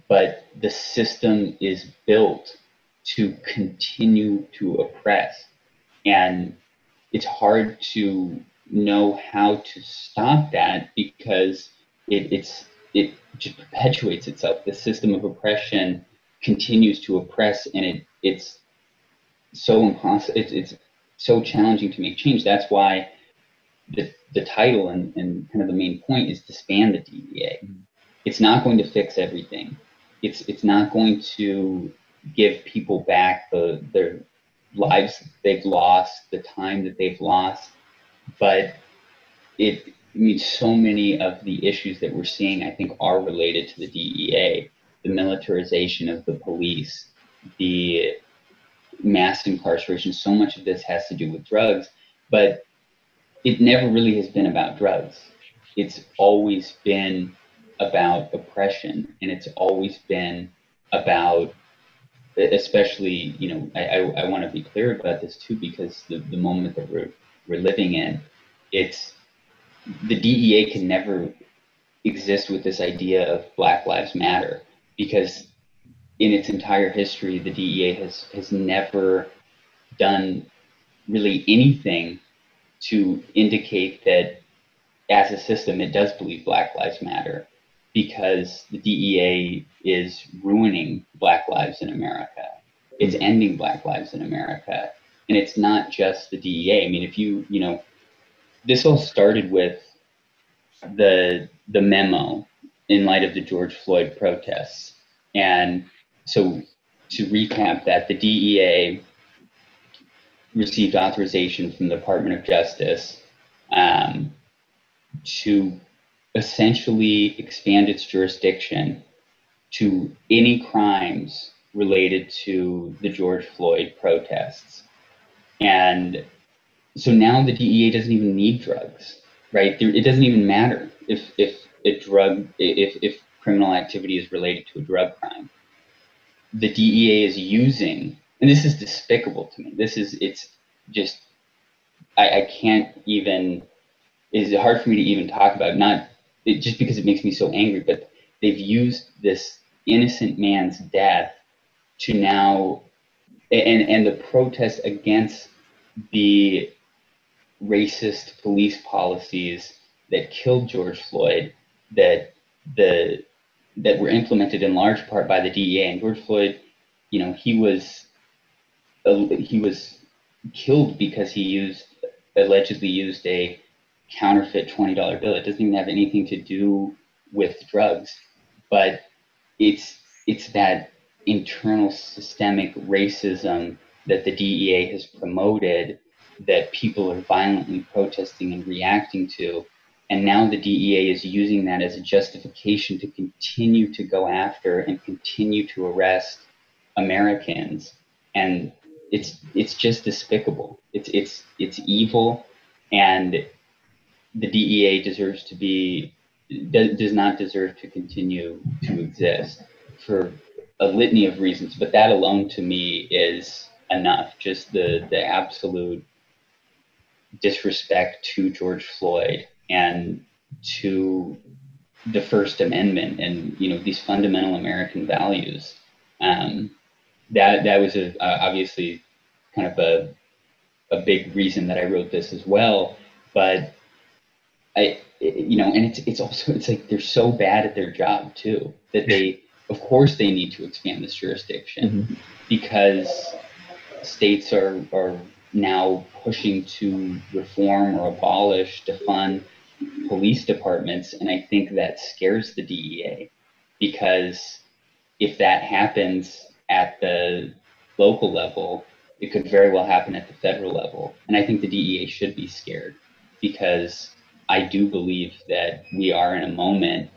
but the system is built to continue to oppress. And it's hard to know how to stop that, because it just perpetuates itself. The system of oppression continues to oppress, and it's so impossible. It's so challenging to make change. That's why the title and kind of the main point is disband the DEA. It's not going to fix everything. It's not going to give people back their lives they've lost, the time that they've lost, but I mean, so many of the issues that we're seeing, I think, are related to the DEA, the militarization of the police, the mass incarceration. So much of this has to do with drugs, but it never really has been about drugs. It's always been about oppression, and it's always been about, especially, you know, I want to be clear about this too, because the moment that we're living in, it's, the DEA can never exist with this idea of Black Lives Matter, because in its entire history, the DEA has never done really anything to indicate that as a system it does believe Black Lives Matter, because the DEA is ruining Black lives in America. It's ending Black lives in America. And it's not just the DEA. I mean, if you know, this all started with the memo in light of the George Floyd protests. And so, to recap that, the DEA received authorization from the Department of Justice to essentially expand its jurisdiction to any crimes related to the George Floyd protests. And so now the DEA doesn't even need drugs, right? It doesn't even matter if criminal activity is related to a drug crime. The DEA is using, and this is despicable to me. It's just, I can't even, it's hard for me to even talk about, just because it makes me so angry, but they've used this innocent man's death to now, and the protest against the racist police policies that killed George Floyd, that were implemented in large part by the DEA. And George Floyd, you know, he was killed because he allegedly used a counterfeit $20 bill. It doesn't even have anything to do with drugs, but it's that internal systemic racism that the DEA has promoted, that people are violently protesting and reacting to. And now the DEA is using that as a justification to continue to go after and continue to arrest Americans. And it's just despicable. It's evil, and the DEA does not deserve to continue to exist for a litany of reasons. But that alone to me is enough. Just the absolute disrespect to George Floyd and to the First Amendment and, you know, these fundamental American values. That was obviously kind of a big reason that I wrote this as well. But you know, and it's also, it's like they're so bad at their job too, that of course they need to expand this jurisdiction, because states are now pushing to reform or abolish, defund police departments. And I think that scares the DEA, because if that happens at the local level, it could very well happen at the federal level. And I think the DEA should be scared, because I do believe that we are in a moment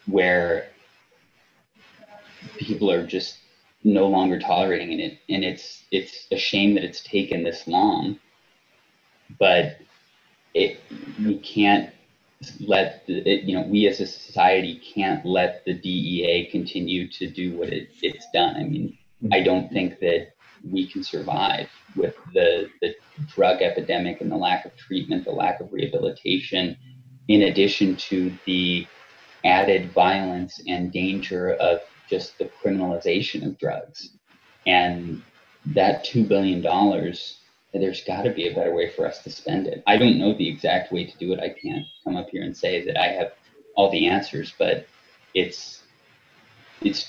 where people are just no longer tolerating it, and it's a shame that it's taken this long, but we can't let we as a society can't let the DEA continue to do what it's done. I mean, I don't think that we can survive with the drug epidemic and the lack of treatment, the lack of rehabilitation, in addition to the added violence and danger of just the criminalization of drugs. And that $2 billion, there's got to be a better way for us to spend it. I don't know the exact way to do it. I can't come up here and say that I have all the answers, but it's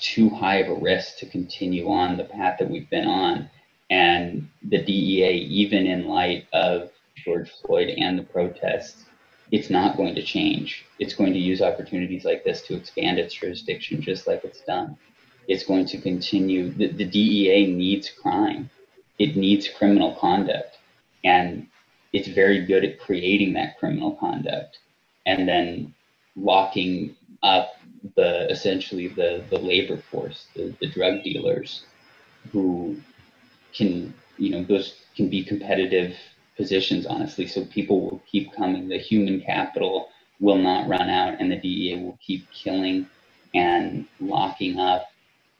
too high of a risk to continue on the path that we've been on. And the DEA, even in light of George Floyd and the protests, it's not going to change. It's going to use opportunities like this to expand its jurisdiction, just like it's done. It's going to continue. The DEA needs crime. It needs criminal conduct. And it's very good at creating that criminal conduct and then locking up essentially the labor force, the drug dealers, who can, those can be competitive positions, honestly. So people will keep coming. The human capital will not run out, and the DEA will keep killing and locking up,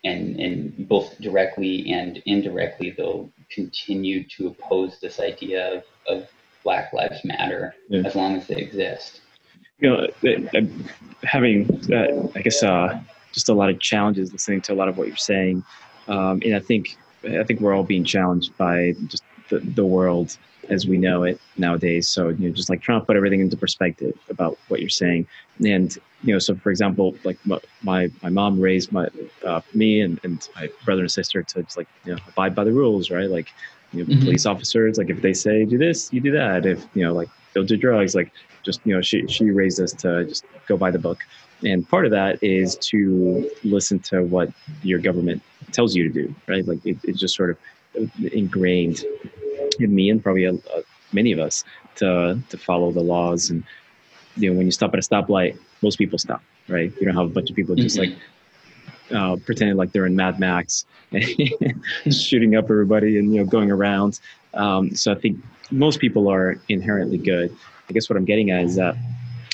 and both directly and indirectly, they'll continue to oppose this idea of Black Lives Matter as long as they exist. I'm having, I guess, just a lot of challenges listening to a lot of what you're saying, and I think we're all being challenged by just the world as we know it nowadays. So, just like trying to put everything into perspective about what you're saying. And, so for example, like my mom raised me and my brother and sister to just like, abide by the rules, right? Like, police officers, like if they say do this, you do that. If, like don't do drugs, like just, she raised us to just go by the book. And part of that is to listen to what your government tells you to do, right? Like it's just sort of ingrained in me and probably many of us to follow the laws. And when you stop at a stoplight, most people stop, right? You don't have a bunch of people just like pretending like they're in Mad Max and shooting up everybody and going around. So I think most people are inherently good. I guess what I'm getting at is that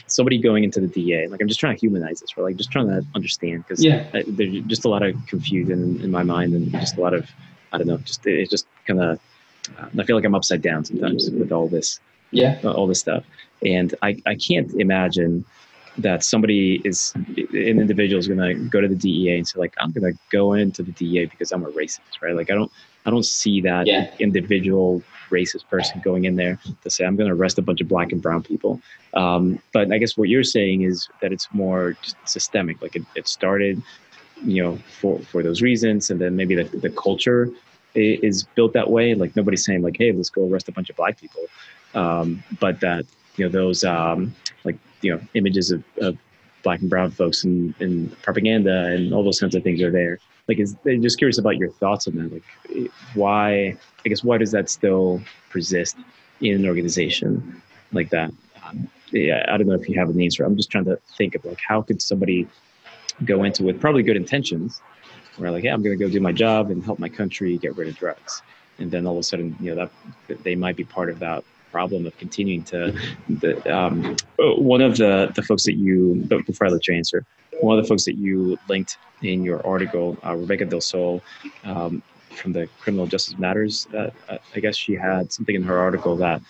somebody going into the DA, like I'm just trying to humanize this, right? Like just trying to understand, because there's just a lot of confusion in my mind, and just a lot of, I don't know, it's just kind of, I feel like I'm upside down sometimes with all this, all this stuff. And I can't imagine that an individual is going to go to the DEA and say like, I'm going to go into the DEA because I'm a racist, right? Like I don't see that individual racist person going in there to say, I'm going to arrest a bunch of Black and brown people. But I guess what you're saying is that it's more just systemic. Like it started, for those reasons. And then maybe the culture is built that way. Like nobody's saying like, hey, let's go arrest a bunch of Black people. But that, those images of Black and brown folks and propaganda and all those kinds of things are there. Like, I'm just curious about your thoughts on that. Like, why does that still persist in an organization like that? I don't know if you have an answer. I'm just trying to think of like, how could somebody go into with probably good intentions, where like, yeah, I'm going to go do my job and help my country get rid of drugs. And then all of a sudden, that they might be part of that problem of continuing to one of the folks that you, but before I let you answer, one of the folks that you linked in your article, Rebecca Del Sol, from the Criminal Justice Matters, I guess she had something in her article that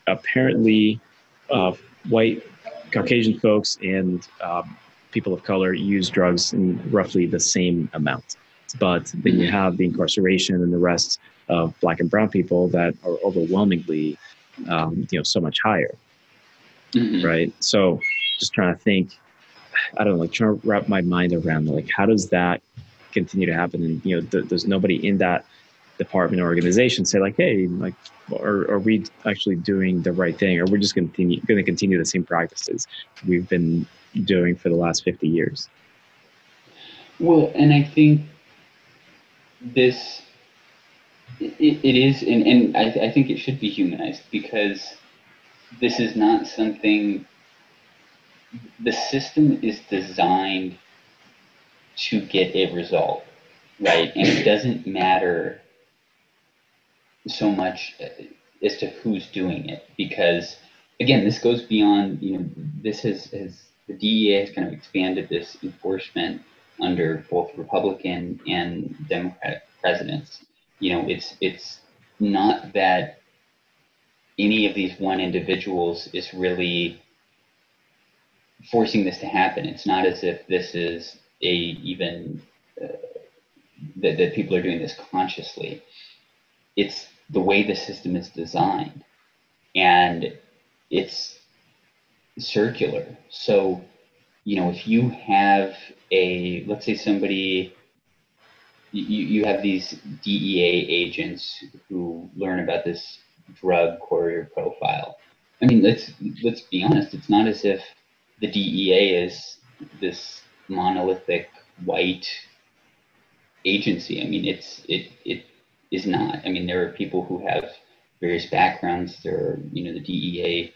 apparently white Caucasian folks and people of color use drugs in roughly the same amount. But then you have the incarceration and the arrests of Black and brown people that are overwhelmingly, so much higher, right? So just trying to think, I don't know, like trying to wrap my mind around like, how does that continue to happen? And, there's nobody in that department or organization say like, hey, like, are we actually doing the right thing? Or we're just going to continue the same practices we've been doing for the last 50 years? Well, and I think it is, and I think it should be humanized, because this is not something, the system is designed to get a result, right? And it doesn't matter so much as to who's doing it, because again, this goes beyond, this has the DEA has kind of expanded this enforcement under both Republican and Democratic presidents. It's not that any of these one individuals is really forcing this to happen. It's not as if this is that people are doing this consciously. It's the way the system is designed, and it's circular. So, if you have let's say somebody, you have these DEA agents who learn about this drug courier profile. I mean, let's be honest. It's not as if the DEA is this monolithic white agency. I mean, it is not. I mean, there are people who have various backgrounds. The DEA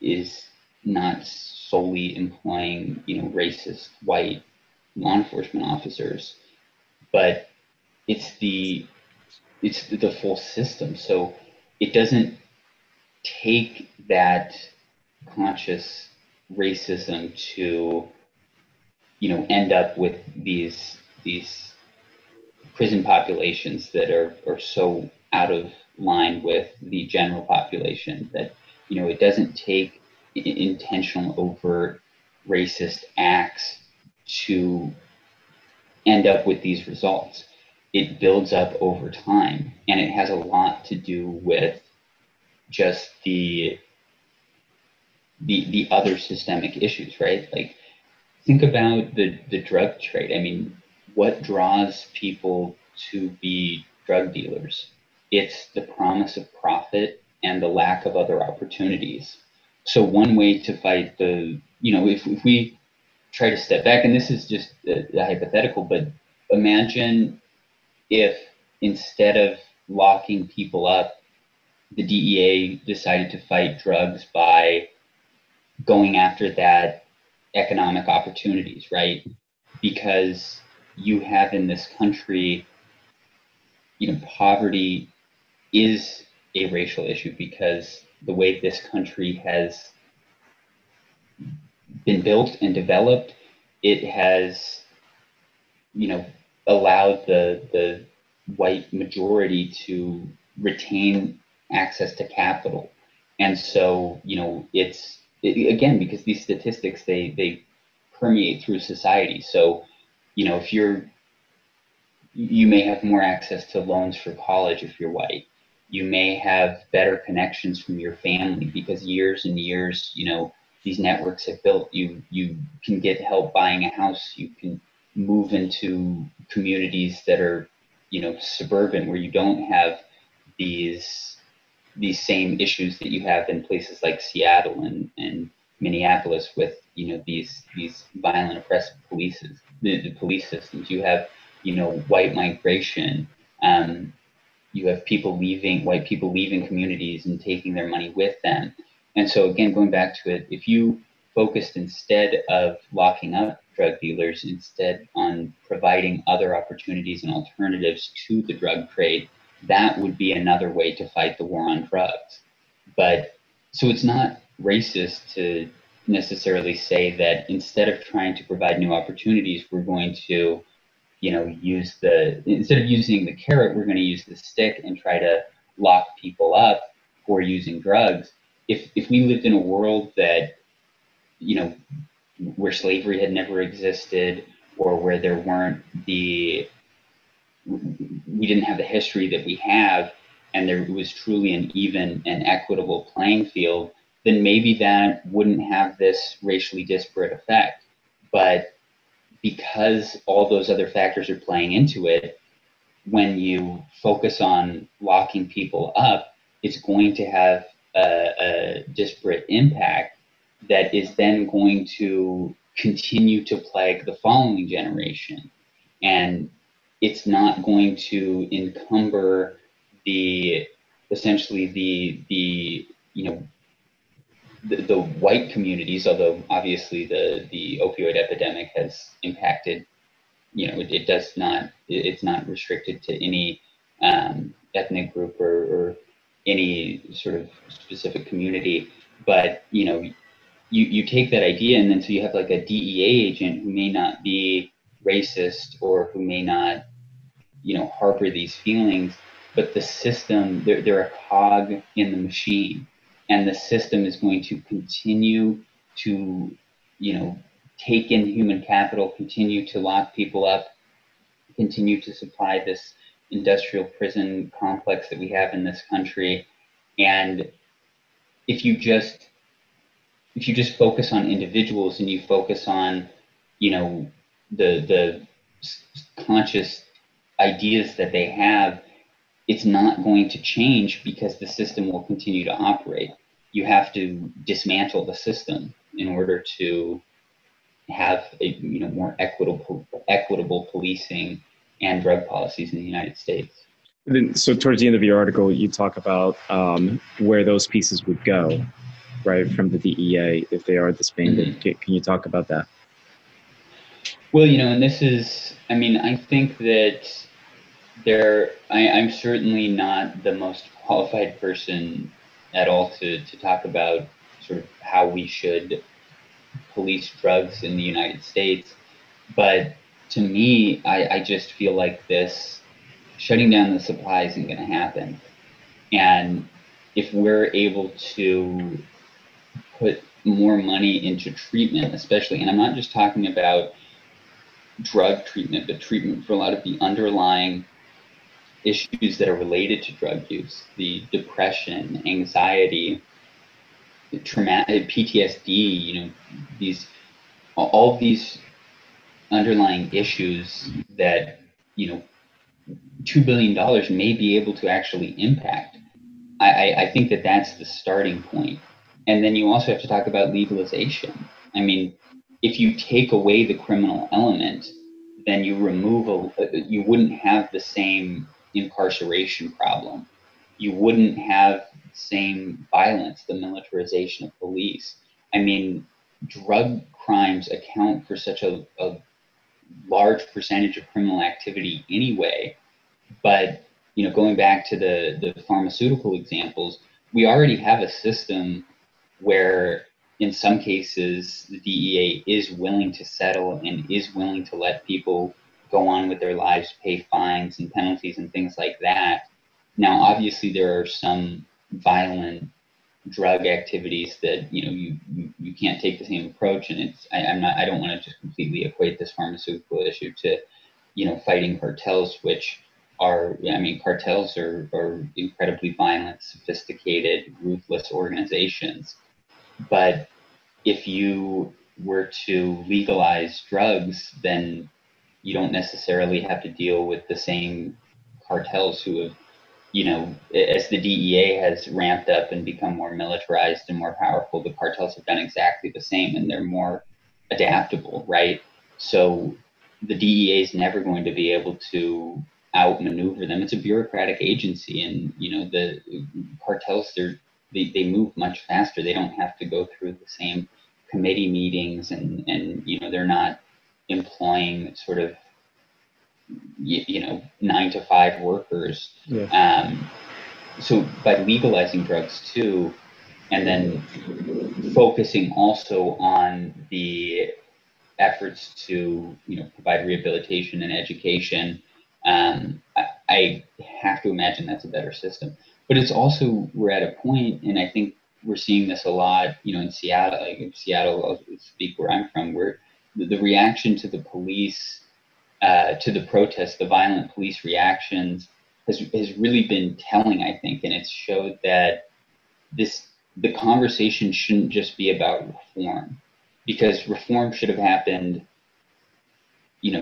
is not solely employing, racist white law enforcement officers, but it's the full system. So it doesn't take that conscious racism to, end up with these prison populations that are so out of line with the general population that, it doesn't take intentional overt racist acts to end up with these results. It builds up over time, and it has a lot to do with just the other systemic issues, right? Like, think about the drug trade. I mean, what draws people to be drug dealers? It's the promise of profit and the lack of other opportunities. So one way to fight if we try to step back, and this is just a hypothetical, but imagine if instead of locking people up, the DEA decided to fight drugs by going after that economic opportunities, right? Because you have in this country, poverty is a racial issue, because the way this country has been built and developed, it has, allowed the white majority to retain access to capital. And so, again, because these statistics, they permeate through society. So, if you may have more access to loans for college if you're white. You may have better connections from your family because years and years, these networks have built. You can get help buying a house. You can move into communities that are, suburban, where you don't have these same issues that you have in places like Seattle and Minneapolis with, these violent, oppressive the police systems. You have, white migration. You have white people leaving communities and taking their money with them. And so again, going back to it, if you focused, instead of locking up drug dealers, instead on providing other opportunities and alternatives to the drug trade, that would be another way to fight the war on drugs. But so it's not racist to necessarily say that instead of trying to provide new opportunities, we're going to, instead of using the carrot, we're going to use the stick and try to lock people up for using drugs. If we lived in a world that, where slavery had never existed, or where there weren't we didn't have the history that we have, and there was truly an even and equitable playing field, then maybe that wouldn't have this racially disparate effect. But because all those other factors are playing into it, when you focus on locking people up, it's going to have a disparate impact that is then going to continue to plague the following generation. And it's not going to encumber essentially the the white communities, although obviously the opioid epidemic has impacted, it does not, it's not restricted to any ethnic group or any sort of specific community. But, you take that idea, and then so you have like a DEA agent who may not be racist or who may not, harbor these feelings, but the system, they're a cog in the machine, and the system is going to continue to, take in human capital, continue to lock people up, continue to supply this industrial prison complex that we have in this country. And if you just focus on individuals and you focus on, the conscious ideas that they have, it's not going to change because the system will continue to operate. You have to dismantle the system in order to have a more equitable policing and drug policies in the United States. So towards the end of your article, you talk about where those pieces would go, right, from the DEA if they are disbanded. Mm-hmm. Can you talk about that? Well, and this is, I think that I'm certainly not the most qualified person at all to talk about sort of how we should police drugs in the United States. But to me, I just feel like this shutting down the supply isn't going to happen. And if we're able to put more money into treatment, especially, and I'm not just talking about drug treatment, but treatment for a lot of the underlying issues that are related to drug use, the depression, anxiety, the traumatic PTSD, all of these underlying issues that, $2 billion may be able to actually impact. I think that that's the starting point. And then you also have to talk about legalization. If you take away the criminal element, then you wouldn't have the same incarceration problem. You wouldn't have the same violence, the militarization of police. Drug crimes account for such a large percentage of criminal activity anyway. But, going back to the pharmaceutical examples, we already have a system where in some cases the DEA is willing to settle and is willing to let people go on with their lives, pay fines and penalties and things like that. Now, obviously, there are some violent drug activities that you can't take the same approach, and I don't want to just completely equate this pharmaceutical issue to fighting cartels, which are cartels are incredibly violent, sophisticated, ruthless organizations. But if you were to legalize drugs, then you don't necessarily have to deal with the same cartels who have, as the DEA has ramped up and become more militarized and more powerful, the cartels have done exactly the same, and they're more adaptable, right? So the DEA is never going to be able to outmaneuver them. It's a bureaucratic agency, and the cartels, they move much faster. They don't have to go through the same committee meetings, and they're not employing sort of 9-to-5 workers. Yeah. So by legalizing drugs too, and then focusing also on the efforts to provide rehabilitation and education, I have to imagine that's a better system. But it's also, we're at a point, and I think we're seeing this a lot, in Seattle. Like in Seattle, I'll speak where I'm from, where the reaction to the police, to the protests, the violent police reactions has really been telling, I think, and it's showed that the conversation shouldn't just be about reform, because reform should have happened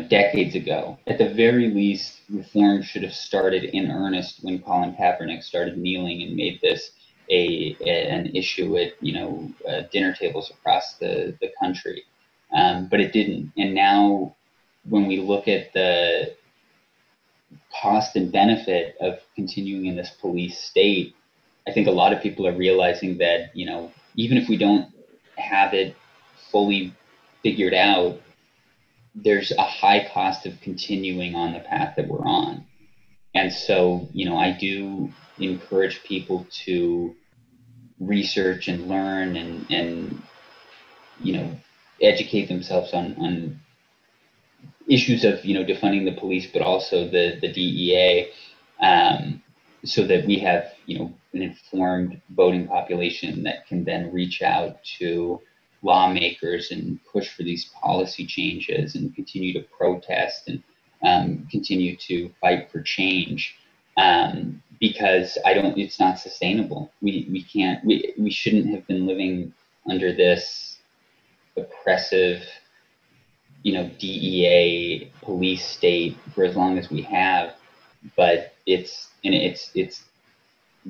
decades ago. At the very least, reform should have started in earnest when Colin Kaepernick started kneeling and made this an issue at dinner tables across the country. But it didn't. And now, when we look at the cost and benefit of continuing in this police state, I think a lot of people are realizing that even if we don't have it fully figured out, there's a high cost of continuing on the path that we're on. And so, I do encourage people to research and learn and educate themselves on issues of, defunding the police, but also the DEA, so that we have, an informed voting population that can then reach out to lawmakers and push for these policy changes and continue to protest and continue to fight for change. Because it's not sustainable. We shouldn't have been living under this oppressive, DEA police state for as long as we have, but it's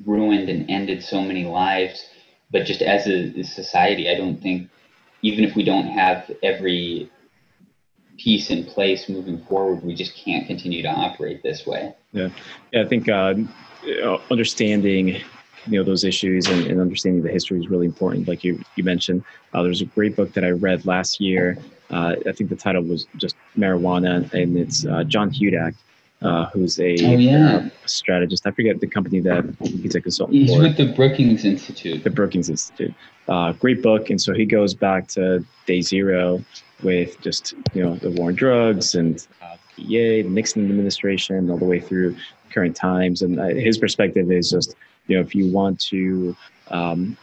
ruined and ended so many lives. But just as a society, I don't think, even if we don't have every piece in place moving forward, we just can't continue to operate this way. Yeah, I think understanding those issues and understanding the history is really important. Like you mentioned, there's a great book that I read last year. I think the title was just Marijuana, and it's John Hudak, who's a strategist. I forget the company that he's a consultant for. He's with the Brookings Institute. Great book. And so he goes back to day zero with just, the war on drugs and DEA, the Nixon administration, all the way through current times. And his perspective is just, if you want to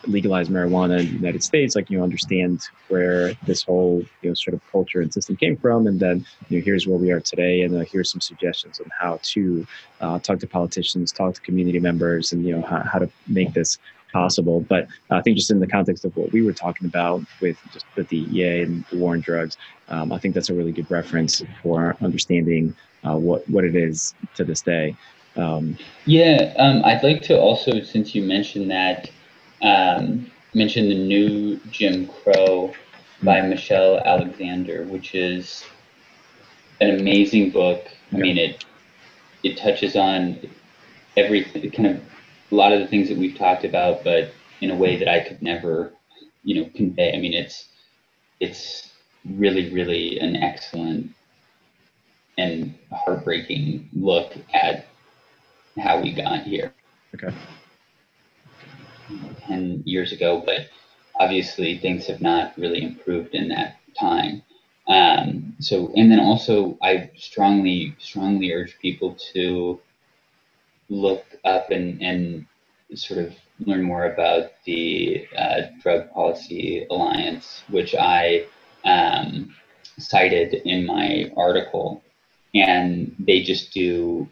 legalize marijuana in the United States, understand where this whole, sort of culture and system came from. And then, here's where we are today. And here's some suggestions on how to talk to politicians, talk to community members, and, how to make this possible. But I think just in the context of what we were talking about with just the DEA and the war on drugs, I think that's a really good reference for understanding what it is to this day. I'd like to also, since you mentioned that, mention the New Jim Crow by Michelle Alexander, which is an amazing book. I mean, it touches on everything, kind of a lot of the things that we've talked about, but in a way that I could never, convey. I mean, it's really, really an excellent and heartbreaking look at how we got here. Okay. 10 years ago, but obviously things have not really improved in that time. And then also I strongly urge people to look up and sort of learn more about the Drug Policy Alliance, which I cited in my article. And they just do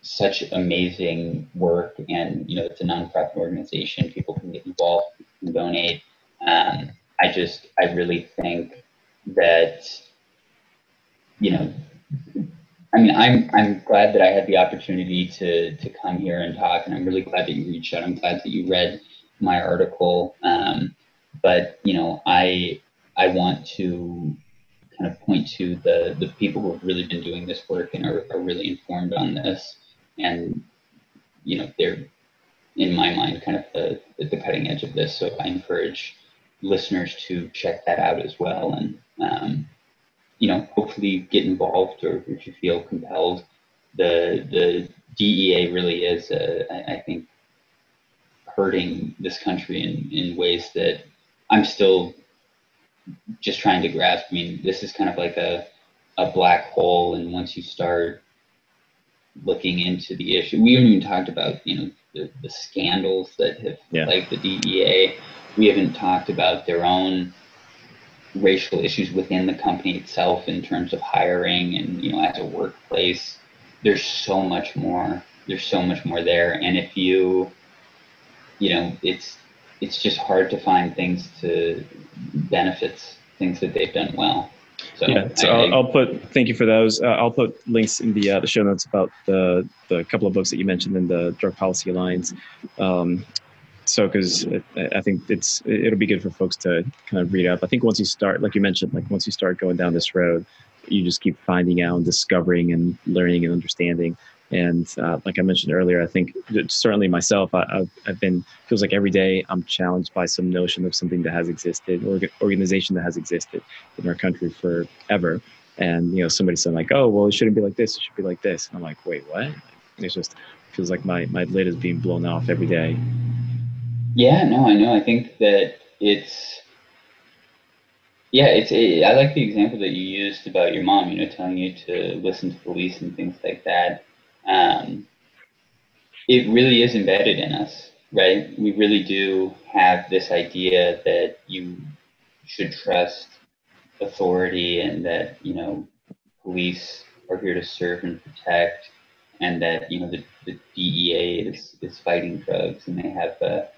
such amazing work, and it's a nonprofit organization. People can get involved, can donate. I really think that, I'm glad that I had the opportunity to come here and talk, and I'm really glad that you reached out. I'm glad that you read my article. But I want to kind of point to the people who have really been doing this work and are really informed on this. And, they're, in my mind, kind of at the cutting edge of this. So I encourage listeners to check that out as well. And, hopefully get involved, or if you feel compelled. The DEA really is, I think, hurting this country in ways that I'm still just trying to grasp. I mean, this is kind of like a black hole. And once you start looking into the issue, we haven't even talked about, the scandals that have plagued the DEA. We haven't talked about their own racial issues within the company itself in terms of hiring and, as a workplace. There's so much more. There's so much more there. And if you, it's just hard to find things things that they've done well. So I'll put, thank you for those. I'll put links in the show notes about the couple of books that you mentioned in the Drug Policy Alliance. Because I think it'll be good for folks to kind of read up. I think once you start, like you mentioned, once you start going down this road, you just keep finding out and discovering and learning and understanding. And like I mentioned earlier, I think certainly myself, I've been, feels like every day I'm challenged by some notion of something that has existed, or organization that has existed in our country forever. And, somebody saying like, oh, well, it shouldn't be like this, it should be like this. And I'm like, wait, what? It's just feels like my lid is being blown off every day. Yeah, no, I know. I think that I like the example that you used about your mom, telling you to listen to police and things like that. It really is embedded in us, right? We really do have this idea that you should trust authority, and that, police are here to serve and protect, and that, the DEA is fighting drugs, and they have a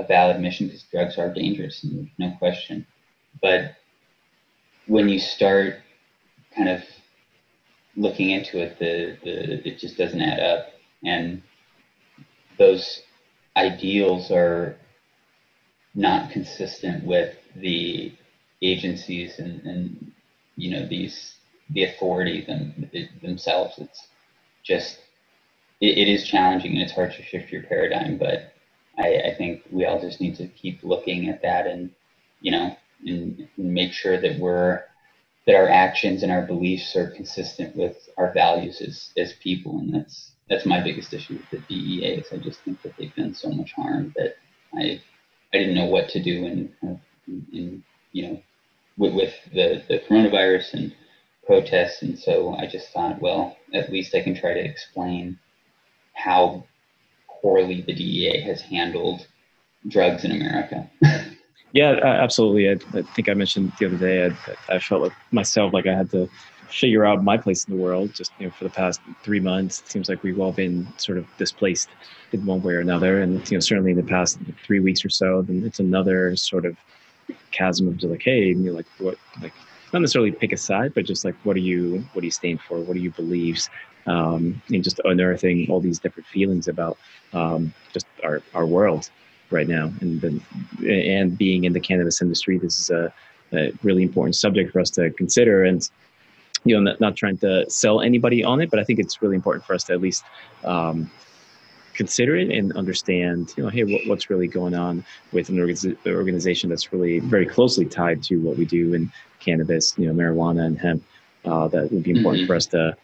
valid mission, because drugs are dangerous, and there's no question. But when you start kind of looking into it, it just doesn't add up. And those ideals are not consistent with the agencies and the authority themselves. It's just, it is challenging, and it's hard to shift your paradigm, but I think we all just need to keep looking at that, and and make sure that our actions and our beliefs are consistent with our values as people. And that's my biggest issue with the DEA, is I just think that they've done so much harm that I didn't know what to do with the coronavirus and protests. And so I just thought, well, at least I can try to explain how poorly the DEA has handled drugs in America. Yeah, absolutely. I think I mentioned the other day, I felt like myself, like I had to figure out my place in the world. Just, for the past 3 months, it seems like we've all been sort of displaced in one way or another. And, certainly in the past 3 weeks or so, then it's another sort of chasm of just like, hey, and you're like, what, like, not necessarily pick a side, but just like, what do you stand for? What are your beliefs? And just unearthing all these different feelings about just our world right now. And being in the cannabis industry, this is a really important subject for us to consider. And, not trying to sell anybody on it, but I think it's really important for us to at least consider it and understand, hey, what's really going on with an organization that's really very closely tied to what we do in cannabis, marijuana and hemp. That would be important for us to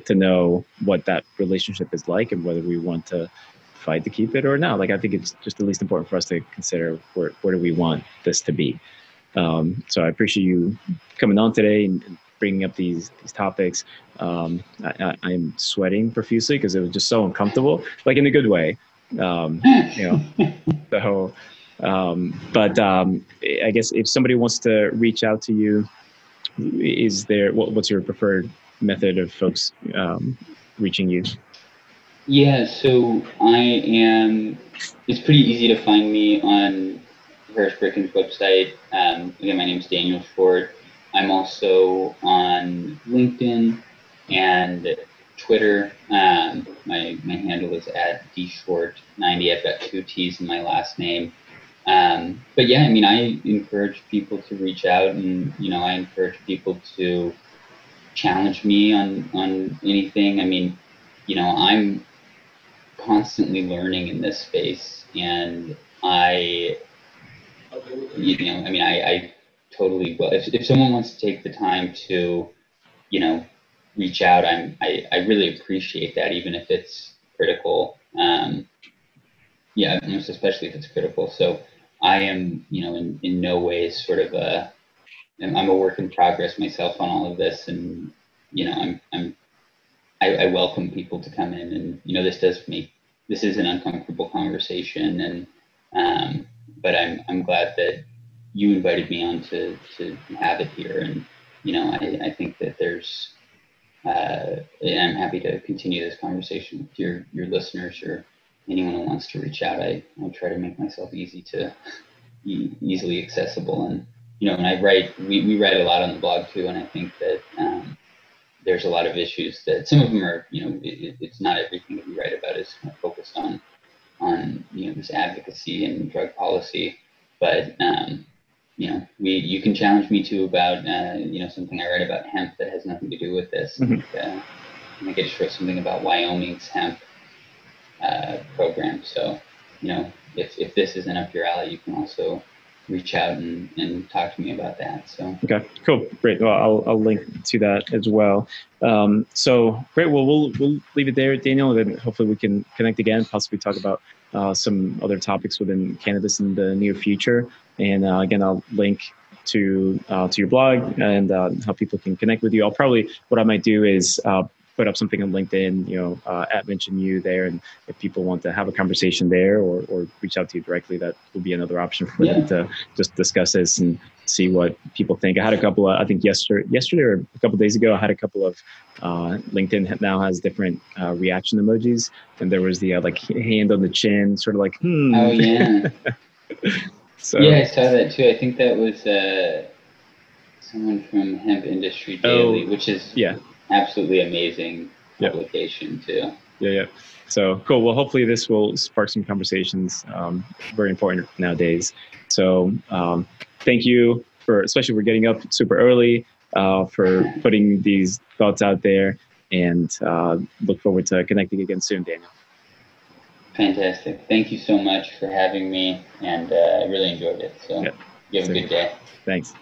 know what that relationship is like, and whether we want to fight to keep it or not. Like, I think it's just at least important for us to consider where do we want this to be. So I appreciate you coming on today and bringing up these topics. I'm sweating profusely because it was just so uncomfortable, like in a good way. So, but I guess if somebody wants to reach out to you, what's your preferred method of folks reaching you? Yeah, so it's pretty easy to find me on Harris Bricken's website. Again, my name is Daniel Shortt. I'm also on LinkedIn and Twitter. My handle is @dshort90. I've got 2 T's in my last name. But yeah, I encourage people to reach out, and I encourage people to challenge me on anything. I'm constantly learning in this space, and I totally will. If someone wants to take the time to, reach out, I really appreciate that, even if it's critical. Most especially if it's critical. So I am, in no way sort of I'm a work in progress myself on all of this, and I welcome people to come in, and this is an uncomfortable conversation, and but I'm glad that you invited me on to have it here, and I think that there's and I'm happy to continue this conversation with your listeners, or anyone who wants to reach out. I try to make myself easily accessible, and and I write. We write a lot on the blog too, and I think that there's a lot of issues that some of them are, it's not everything that we write about is kind of focused on this advocacy and drug policy, but you can challenge me too about something I write about hemp that has nothing to do with this. I think I just wrote something about Wyoming's hemp program. So, if this isn't up your alley, you can also reach out and talk to me about that. So okay, cool, great. Well, I'll link to that as well. So great. Well, we'll leave it there, Daniel, and then hopefully we can connect again, possibly talk about some other topics within cannabis in the near future. And again, I'll link to your blog and how people can connect with you. What I might do is put up something on LinkedIn, mention you there. And if people want to have a conversation there or reach out to you directly, that will be another option for them to just discuss this and see what people think. I had a couple of, I think yesterday or a couple of days ago, I had a couple of, LinkedIn now has different reaction emojis. And there was the hand on the chin, sort of like, Oh, yeah. So, yeah, I saw that too. I think that was someone from Hemp Industry Daily, which is absolutely amazing publication too. Yeah. So cool. Well, hopefully this will spark some conversations. Very important nowadays. So thank you especially for getting up super early, for putting these thoughts out there, and look forward to connecting again soon, Daniel. Fantastic. Thank you so much for having me, and I really enjoyed it. So you have a good day. Thanks.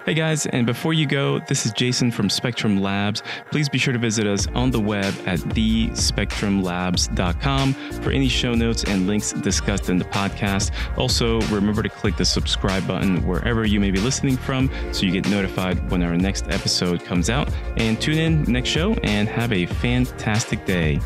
Hey guys, and before you go, this is Jason from Spectrum Labs. Please be sure to visit us on the web at thespectrumlabs.com for any show notes and links discussed in the podcast. Also, remember to click the subscribe button wherever you may be listening from so you get notified when our next episode comes out. And tune in next show and have a fantastic day.